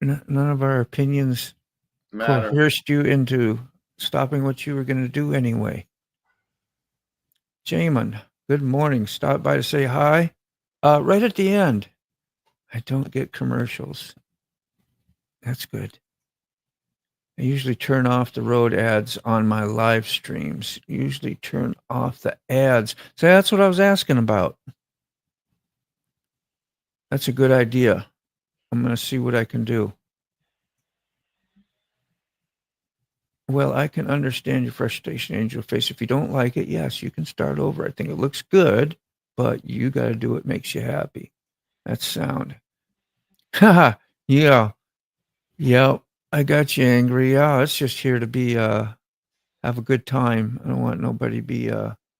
None of our opinions coerced you into stopping what you were going to do anyway. Jamin, good morning. Stop by to say hi. Right at the end. I don't get commercials. That's good. I usually turn off the road ads on my live streams. Usually turn off the ads. So that's what I was asking about. That's a good idea. I'm going to see what I can do. Well, I can understand your frustration, Angel Face. If you don't like it, yes, you can start over. I think it looks good, but you got to do what makes you happy. That's sound. Haha. Yeah. I got you, Angry. Yeah, it's just here to be have a good time. I don't want nobody to be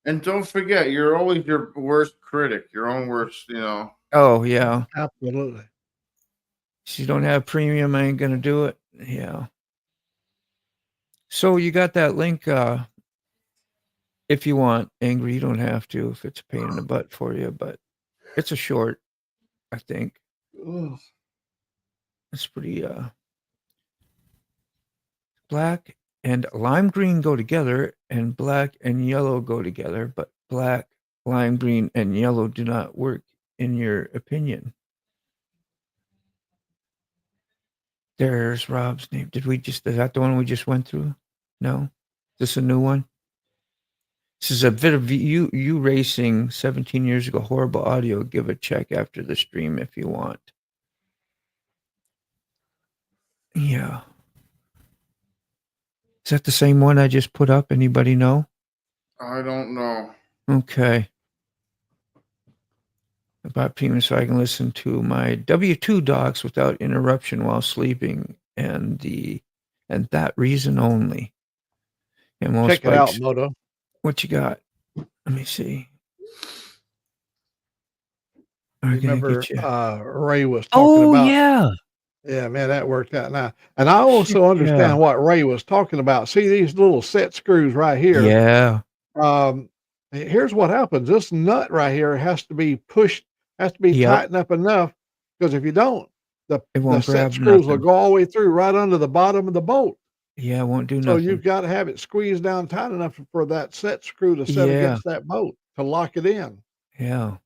And don't forget, you're always your worst critic, your own worst, Oh yeah. Absolutely. If you don't have premium, I ain't gonna do it. Yeah. So you got that link if you want, Angry. You don't have to if it's a pain in the butt for you, but it's a short, I think. Ugh. It's pretty black and lime green go together, and black and yellow go together, but black, lime green, and yellow do not work, in your opinion. There's Rob's name. Is that the one we just went through? No? Is this a new one? This is a bit of you racing 17 years ago. Horrible audio. Give a check after the stream if you want. Yeah. Is that the same one I just put up? Anybody know? I don't know. Okay. About Pima, so I can listen to my W2 docs without interruption while sleeping, and that reason only. And most Check it out, bikes. Moto. What you got? Let me see. I'm gonna Remember, get you. Ray was talking about. Yeah. Yeah, man, that worked out now. And I also understand what Ray was talking about. See these little set screws right here. Yeah. Here's what happens. This nut right here has to be pushed, has to be tightened up enough, because if you don't, the set screws will go all the way through right under the bottom of the bolt. Yeah, it won't do So nothing. you've got to have it squeezed down tight enough for that set screw to set against that bolt to lock it in. Yeah.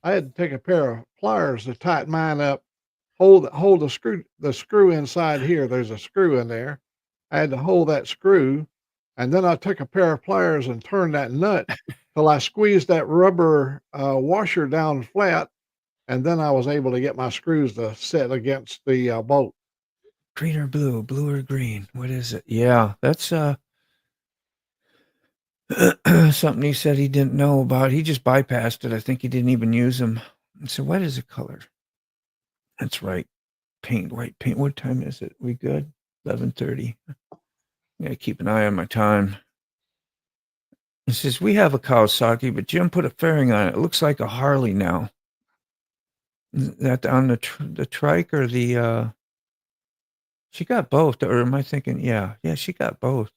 I had to take a pair of pliers to tighten mine up. Hold the screw inside here. There's a screw in there. I had to hold that screw, and then I took a pair of pliers and turned that nut till I squeezed that rubber washer down flat, and then I was able to get my screws to set against the bolt. Green or blue? Blue or green? What is it? Yeah, that's something he said he didn't know about. He just bypassed it. I think he didn't even use them. So what is the color? That's right. White paint. What time is it? We good? 11:30. Gotta keep an eye on my time. He says, we have a Kawasaki, but Jim put a fairing on it. It looks like a Harley now. Is that on the trike or the she got both, or am I thinking? Yeah, she got both.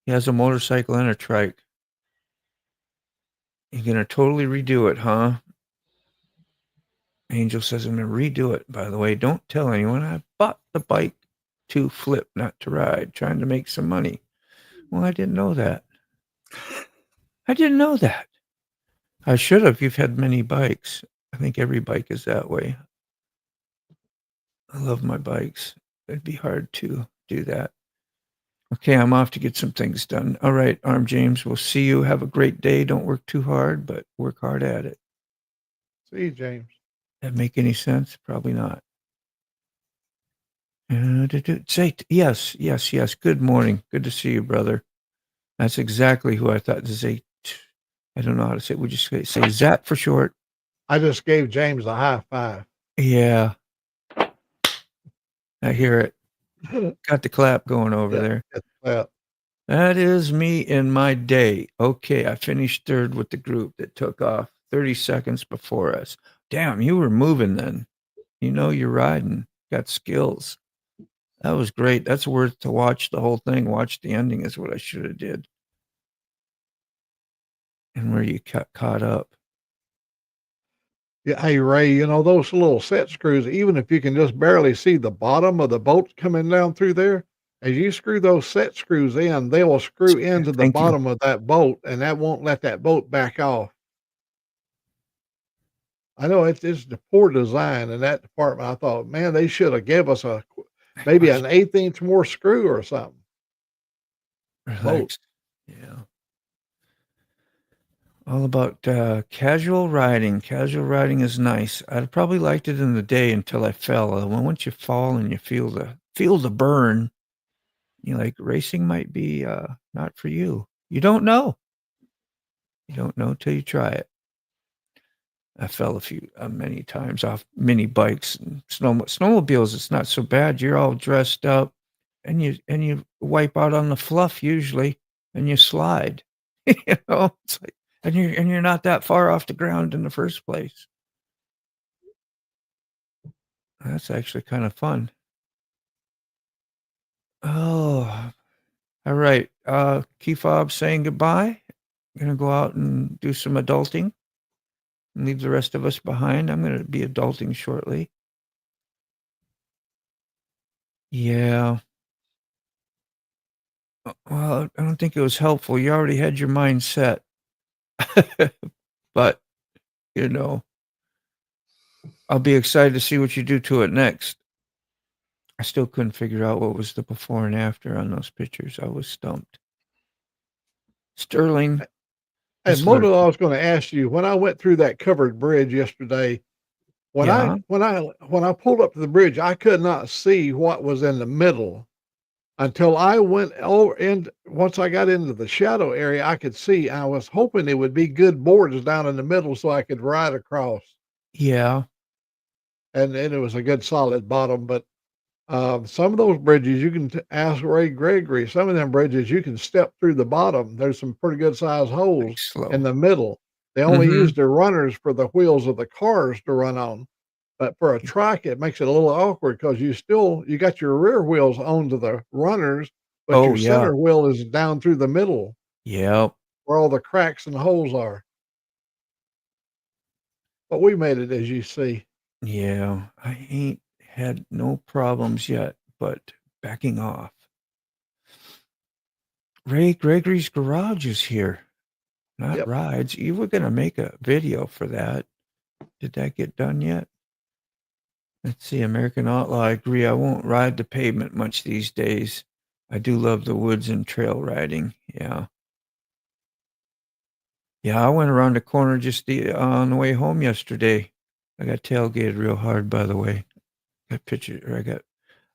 He has a motorcycle and a trike. You're gonna totally redo it, huh? Angel says, I'm gonna redo it. By the way, don't tell anyone I bought the bike to flip, not to ride, trying to make some money. Well, I didn't know that. I should have. You've had many bikes. I think every bike is that way. I love my bikes. It'd be hard to do that. Okay, I'm off to get some things done. All right, Arm James, we'll see you. Have a great day. Don't work too hard, but work hard at it. See you, James. That make any sense? Probably not. Say yes. Good morning. Good to see you, brother. That's exactly who I thought. I don't know how to say it. Would you say Zat for short? I just gave James a high five. Yeah. I hear it. Got the clap going over there. Clap. That is me in my day. Okay, I finished third with the group that took off 30 seconds before us. Damn, you were moving then. You know you're riding. Got skills. That was great. That's worth to watch the whole thing. Watch the ending is what I should have did. And where you caught up. Yeah, hey Ray, those little set screws, even if you can just barely see the bottom of the bolt coming down through there, as you screw those set screws in, they will screw into the bottom of that bolt, and that won't let that bolt back off. I know it's the poor design in that department. I thought, man, they should have gave us maybe an 1/8 inch more screw or something. Relax. Yeah. All about casual riding. Casual riding is nice. I'd probably liked it in the day until I fell. Once you fall and you feel the burn, you're like, racing might be not for you. You don't know. You don't know till you try it. I fell many times off mini bikes and snowmobiles. It's not so bad. You're all dressed up, and you wipe out on the fluff usually, and you slide. It's like. And you're not that far off the ground in the first place. That's actually kind of fun. Oh, all right. Key Fob saying goodbye. I'm gonna go out and do some adulting and leave the rest of us behind. I'm gonna be adulting shortly. Yeah. Well, I don't think it was helpful. You already had your mind set. But, you know, I'll be excited to see what you do to it next. I still couldn't figure out what was the before and after on those pictures. I was stumped. Sterling. And is Moto, I lurking. was going to ask you, when I went through that covered bridge yesterday, when Yeah. I pulled up to the bridge, I could not see what was in the middle until I went over, and once I got into the shadow area, I could see. I was hoping it would be good boards down in the middle so I could ride across, Yeah. and it was a good solid bottom. But some of those bridges, you can ask Ray Gregory. Some of them bridges, you can step through the bottom. There's some pretty good sized holes Like slow. in the middle. They only use the runners for the wheels of the cars to run on. But for a truck, it makes it a little awkward because you got your rear wheels onto the runners, but Oh, your yeah. center wheel is down through the middle Yep. where all the cracks and holes are. But we made it, as you see. Yeah. I ain't had no problems yet, but backing off. Ray Gregory's garage is here. Not Yep. rides. You were going to make a video for that. Did that get done yet? Let's see. American Outlaw. I agree. I won't ride the pavement much these days. I do love the woods and trail riding. Yeah. Yeah, I went around the corner just on the way home yesterday. I got tailgated real hard, by the way. Got picture, or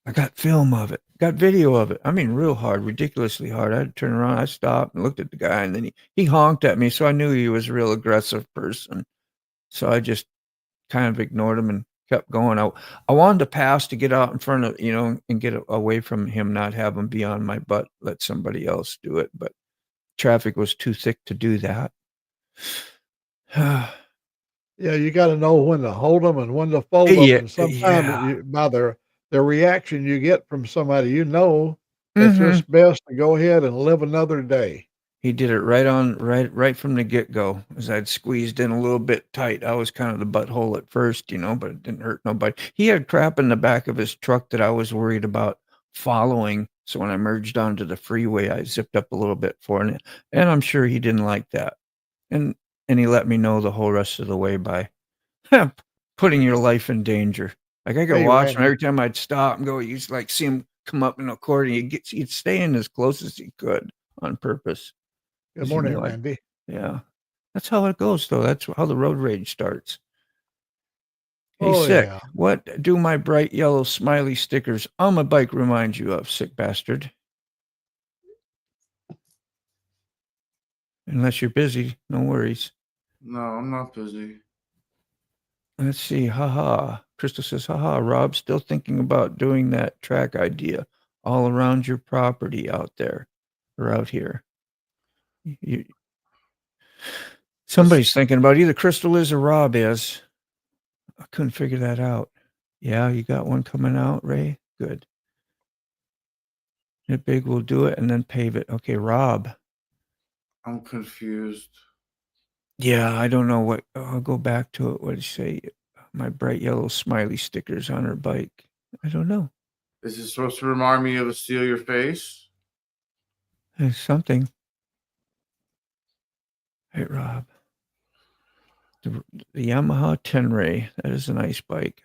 I got film of it. Got video of it. I mean, real hard, ridiculously hard. I had to turn around. I stopped and looked at the guy, and then he honked at me, so I knew he was a real aggressive person. So I just kind of ignored him and kept going. I wanted to pass to get out in front of, and get away from him, not have him be on my butt, let somebody else do it. But traffic was too thick to do that. Yeah, you got to know when to hold them and when to fold them. Yeah, And sometimes by the reaction you get from somebody, it's just best to go ahead and live another day. He did it right from the get-go. As I'd squeezed in a little bit tight. I was kind of the butthole at first, but it didn't hurt nobody. He had crap in the back of his truck that I was worried about following. So when I merged onto the freeway, I zipped up a little bit for it. And I'm sure he didn't like that. And he let me know the whole rest of the way by putting your life in danger. Like I could Hey, watch him Randy. every time I'd stop and go, you just like see him come up in a corner. He'd stay in as close as he could on purpose. Good 'Cause he morning, knew Randy. yeah. That's how it goes, though. That's how the road rage starts. Hey, Oh, Sick, yeah. what do my bright yellow smiley stickers on my bike remind you of, sick bastard? Unless you're busy, no worries. No, I'm not busy. Let's see. Haha. Crystal says, haha, Rob, still thinking about doing that track idea all around your property out there or out here. Somebody's thinking about either Crystal is or Rob is. I couldn't figure that out. Yeah, you got one coming out, Ray? Good. Get big, we'll do it and then pave it. Okay, Rob. I'm confused. Yeah, I don't know what. I'll go back to it. What did you say? My bright yellow smiley stickers on her bike. I don't know. Is it supposed to remind me of a Steal Your Face? It's something. Hey, Rob. The Yamaha Tenere. That is a nice bike.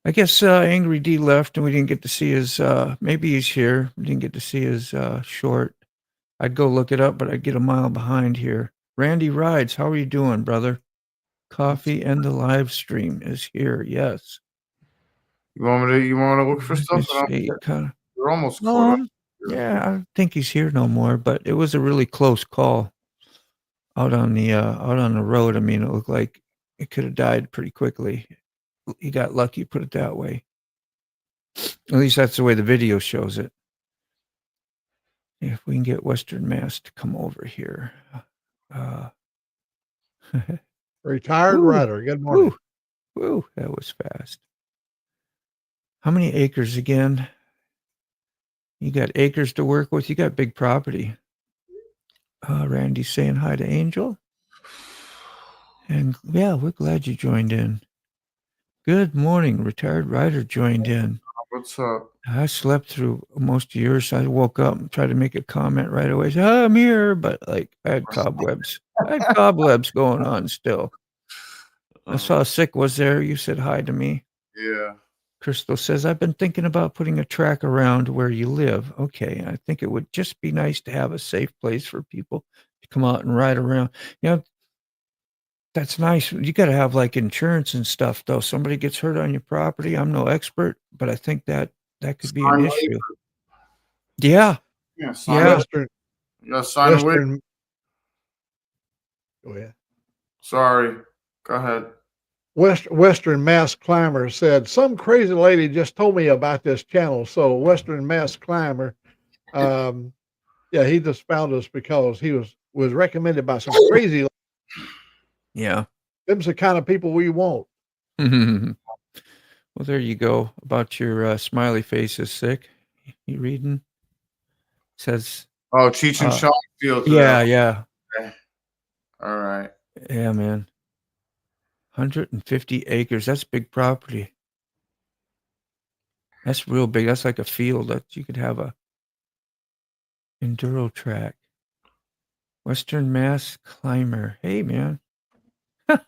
I guess Angry D left and we didn't get to see his, maybe he's here. We didn't get to see his short. I'd go look it up, but I'd get a mile behind here. Randy Rides, how are you doing, brother? Coffee and the live stream is here. Yes. You want to look for stuff? You're almost caught up. Yeah, I think he's here no more, but it was a really close call out on the road. I mean, it looked like it could have died pretty quickly. He got lucky, put it that way. At least that's the way the video shows it. If we can get Western Mass to come over here. Retired rider. Good morning. Woo, that was fast. How many acres again? You got acres to work with. You got big property. Randy's saying hi to Angel. And yeah, we're glad you joined in. Good morning. Retired rider joined in. What's up? I slept through most of yours. I woke up and tried to make a comment right away. Said, "Oh, I'm here," but like I had cobwebs. I had cobwebs going on still. I saw Sick was there. You said hi to me. Yeah. Crystal says, I've been thinking about putting a track around where you live. Okay. I think it would just be nice to have a safe place for people to come out and ride around. You know, that's nice. You got to have like insurance and stuff, though. Somebody gets hurt on your property. I'm no expert, but I think that could be an issue. Yeah. Yeah. Sign Yeah. Western, You gotta sign a waiver. Western. Go ahead. Sorry. Go ahead. Western Mass Climber said, some crazy lady just told me about this channel. So Western Mass Climber, yeah, he just found us because he was recommended by some crazy. Yeah. Them's the kind of people we want. Well, there you go. About your smiley face is Sick. You reading? Says, Oh, Cheech and Chong Field. yeah, yeah. Okay. All right. Yeah, man. 150 acres. That's big property. That's real big. That's like a field that you could have a enduro track. Western Mass Climber. Hey, man. Would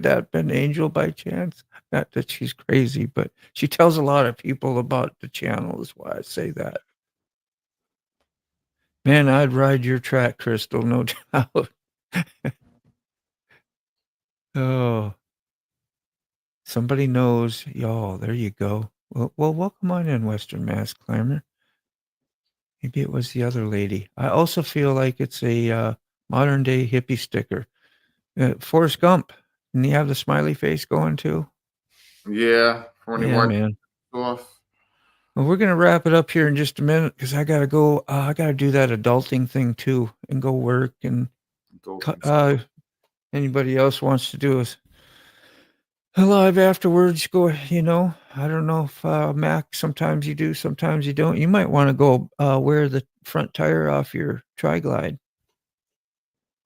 that have been Angel by chance? Not that she's crazy, but she tells a lot of people about the channel, is why I say that. Man, I'd ride your track, Crystal, no doubt. Oh. Somebody knows. Y'all, there you go. Well, welcome on in, Western Mass Climber. Maybe it was the other lady. I also feel like it's a modern day hippie sticker. Forrest Gump. Didn't he have the smiley face going too? Yeah. When he Yeah, wiped man. off. Well, we're gonna wrap it up here in just a minute because I gotta go. I gotta do that adulting thing too and go work. And anybody else wants to do a live afterwards, go. You know, I don't know if Mac. Sometimes you do, sometimes you don't. You might want to go wear the front tire off your Tri-Glide.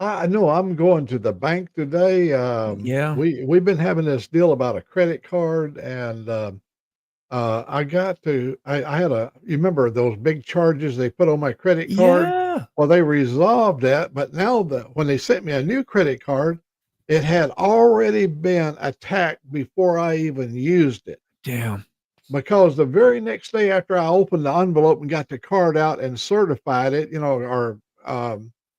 I know I'm going to the bank today. Yeah. We've been having this deal about a credit card, and I had you remember those big charges they put on my credit card? Yeah. Well, they resolved that, but now when they sent me a new credit card, it had already been attacked before I even used it. Damn. Because the very next day after I opened the envelope and got the card out and certified it, you know, or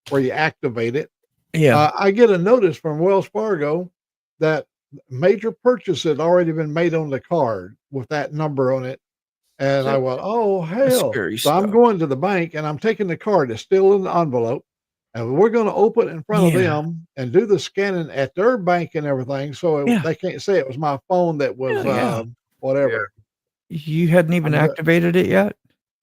where you activate it, Yeah. I get a notice from Wells Fargo that major purchase had already been made on the card with that number on it. And I went, oh, hell. Scary So I'm stuff. going to the bank and I'm taking the card. It's still in the envelope. And we're going to open it in front of Yeah. them and do the scanning at their bank and everything. So Yeah. they can't say it was my phone that was Yeah. whatever. You hadn't even activated it yet?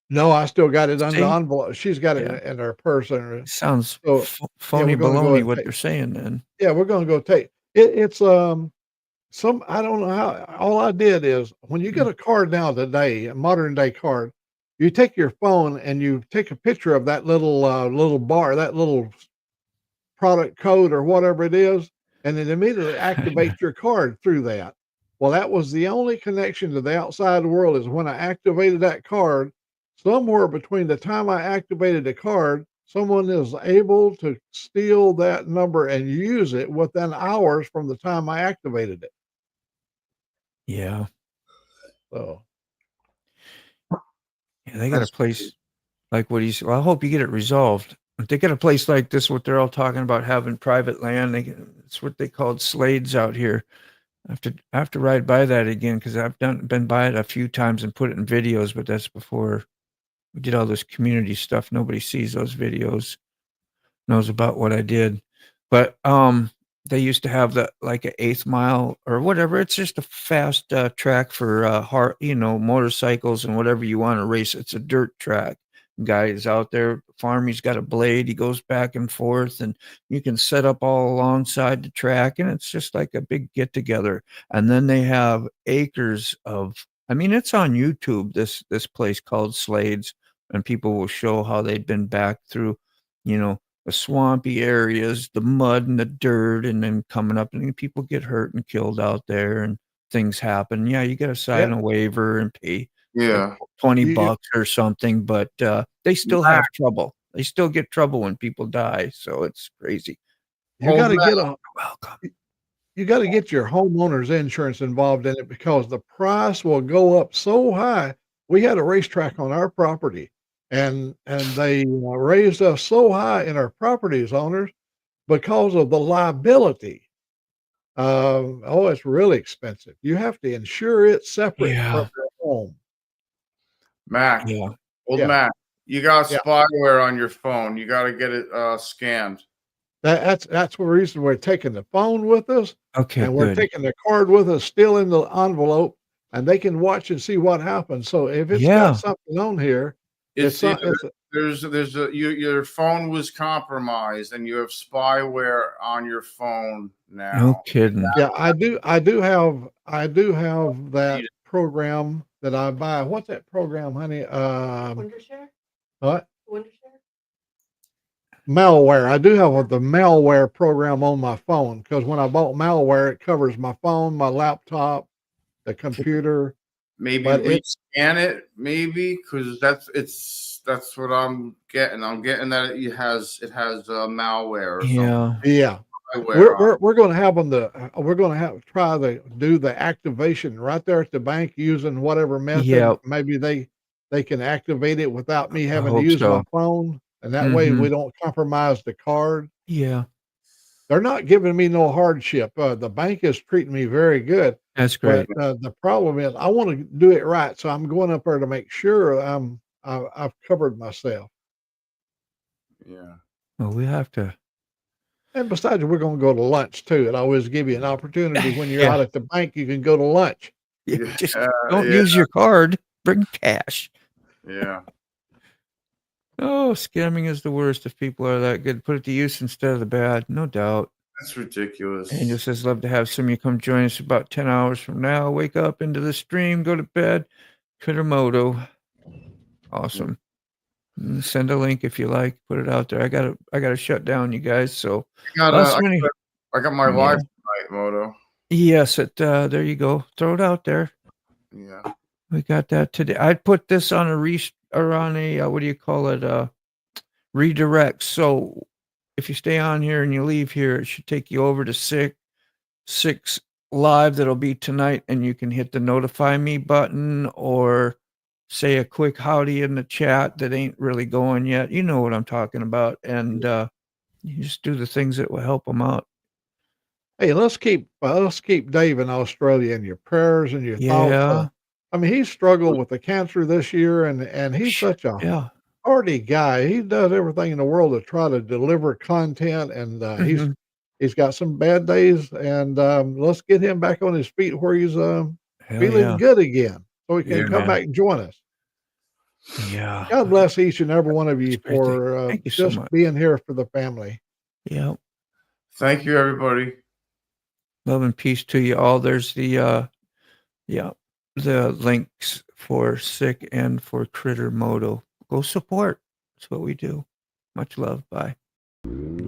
No, I still got it under the See? envelope. She's got it Yeah. in her purse. And Sounds So, phony we're gonna go baloney and what take- they're saying then. yeah, we're going to go take it. It's I don't know how. All I did is when you get a card now today, a modern day card, you take your phone and you take a picture of that little bar, that little product code or whatever it is, and it immediately activates your card through that. Well, that was the only connection to the outside world is when I activated that card. Somewhere between the time I activated the card, someone is able to steal that number and use it within hours from the time I activated it. Yeah. So Yeah, they got a place like what he's. Well, I hope you get it resolved. If they got a place like this, what they're all talking about having private land, it's what they called Slades out here. I have to ride by that again because I've been by it a few times and put it in videos, but that's before we did all this community stuff. Nobody sees those videos, knows about what I did. But they used to have like an 8th mile or whatever. It's just a fast track for motorcycles and whatever you want to race. It's a dirt track. Guy is out there, farm, he's got a blade, he goes back and forth, and you can set up all alongside the track, and it's just like a big get together. And then they have acres of, I mean, it's on YouTube, this place called Slades, and people will show how they'd been back through, the swampy areas, the mud and the dirt, and then coming up, and people get hurt and killed out there. And things happen. Yeah, you got to sign a waiver and pay Yeah. 20 You- bucks or something, but they still have trouble. They still get trouble when people die, so it's crazy. You got to get Welcome. you got to get your homeowner's insurance involved in it because the price will go up so high. We had a racetrack on our property, and they raised us so high in our properties owners because of the liability. It's really expensive. You have to insure it separate from your home. Mac, Yeah. Mac, you got Yeah. spyware on your phone. You got to get it scanned. That's the reason we're taking the phone with us, Okay, and we're good. taking the card with us still in the envelope, and they can watch and see what happens. So if it's got something on here, It's your phone was compromised, and you have spyware on your phone now. No kidding. Yeah, I do have that program that I buy. What's that program, honey? Wondershare? What? Wondershare? Malware. I do have the malware program on my phone because when I bought malware, it covers my phone, my laptop, the computer. Maybe But rescan it, maybe, because that's what I'm getting. I'm getting that it has malware. Or something. Yeah. We're going to have them try to do the activation right there at the bank using whatever method. Yep. Maybe they can activate it without me having to hope use my so. phone, and that way we don't compromise the card. Yeah. They're not giving me no hardship. The bank is treating me very good. That's great. But the problem is I want to do it right, so I'm going up there to make sure I've covered myself. Yeah. Well, we have to. And besides, we're going to go to lunch too. It always give you an opportunity when you're out at the bank, you can go to lunch. Just don't use your card. Bring cash. Yeah. Oh, scamming is the worst if people are that good. Put it to use instead of the bad. No doubt. That's ridiculous. Angel says, love to have some of you come join us about 10 hours from now. Wake up into the stream, go to bed. Critter Moto. Awesome. Send a link if you like. Put it out there. I gotta shut down, you guys. So I got my live tonight, Moto. Yes, there you go. Throw it out there. Yeah. We got that today. I put this on a what do you call it? Redirect. So if you stay on here and you leave here, it should take you over to six live that'll be tonight, and you can hit the notify me button or say a quick howdy in the chat that ain't really going yet. You know what I'm talking about. And you just do the things that will help them out. Hey, let's keep Dave in Australia in your prayers and your thoughts. I mean, he struggled with the cancer this year, and he's such a hardy guy. He does everything in the world to try to deliver content, and he's got some bad days. And let's get him back on his feet where he's feeling good again, so he can come back and join us. Yeah. God bless each and every one of you for Thank you just so much. being here for the family. Yeah. Thank you, everybody. Love and peace to you all. There's the links for Sick and for Critter Moto. Go support. That's what we do. Much love. Bye.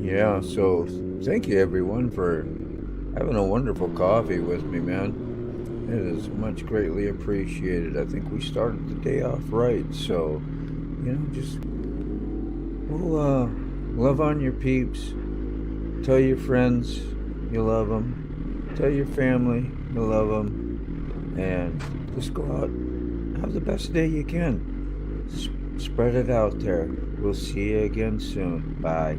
Yeah, so thank you everyone for having a wonderful coffee with me, man. It is much greatly appreciated. I think we started the day off right. So, just we'll love on your peeps. Tell your friends you love them. Tell your family you love them. And just go out, have the best day you can. Spread it out there. We'll see you again soon. Bye.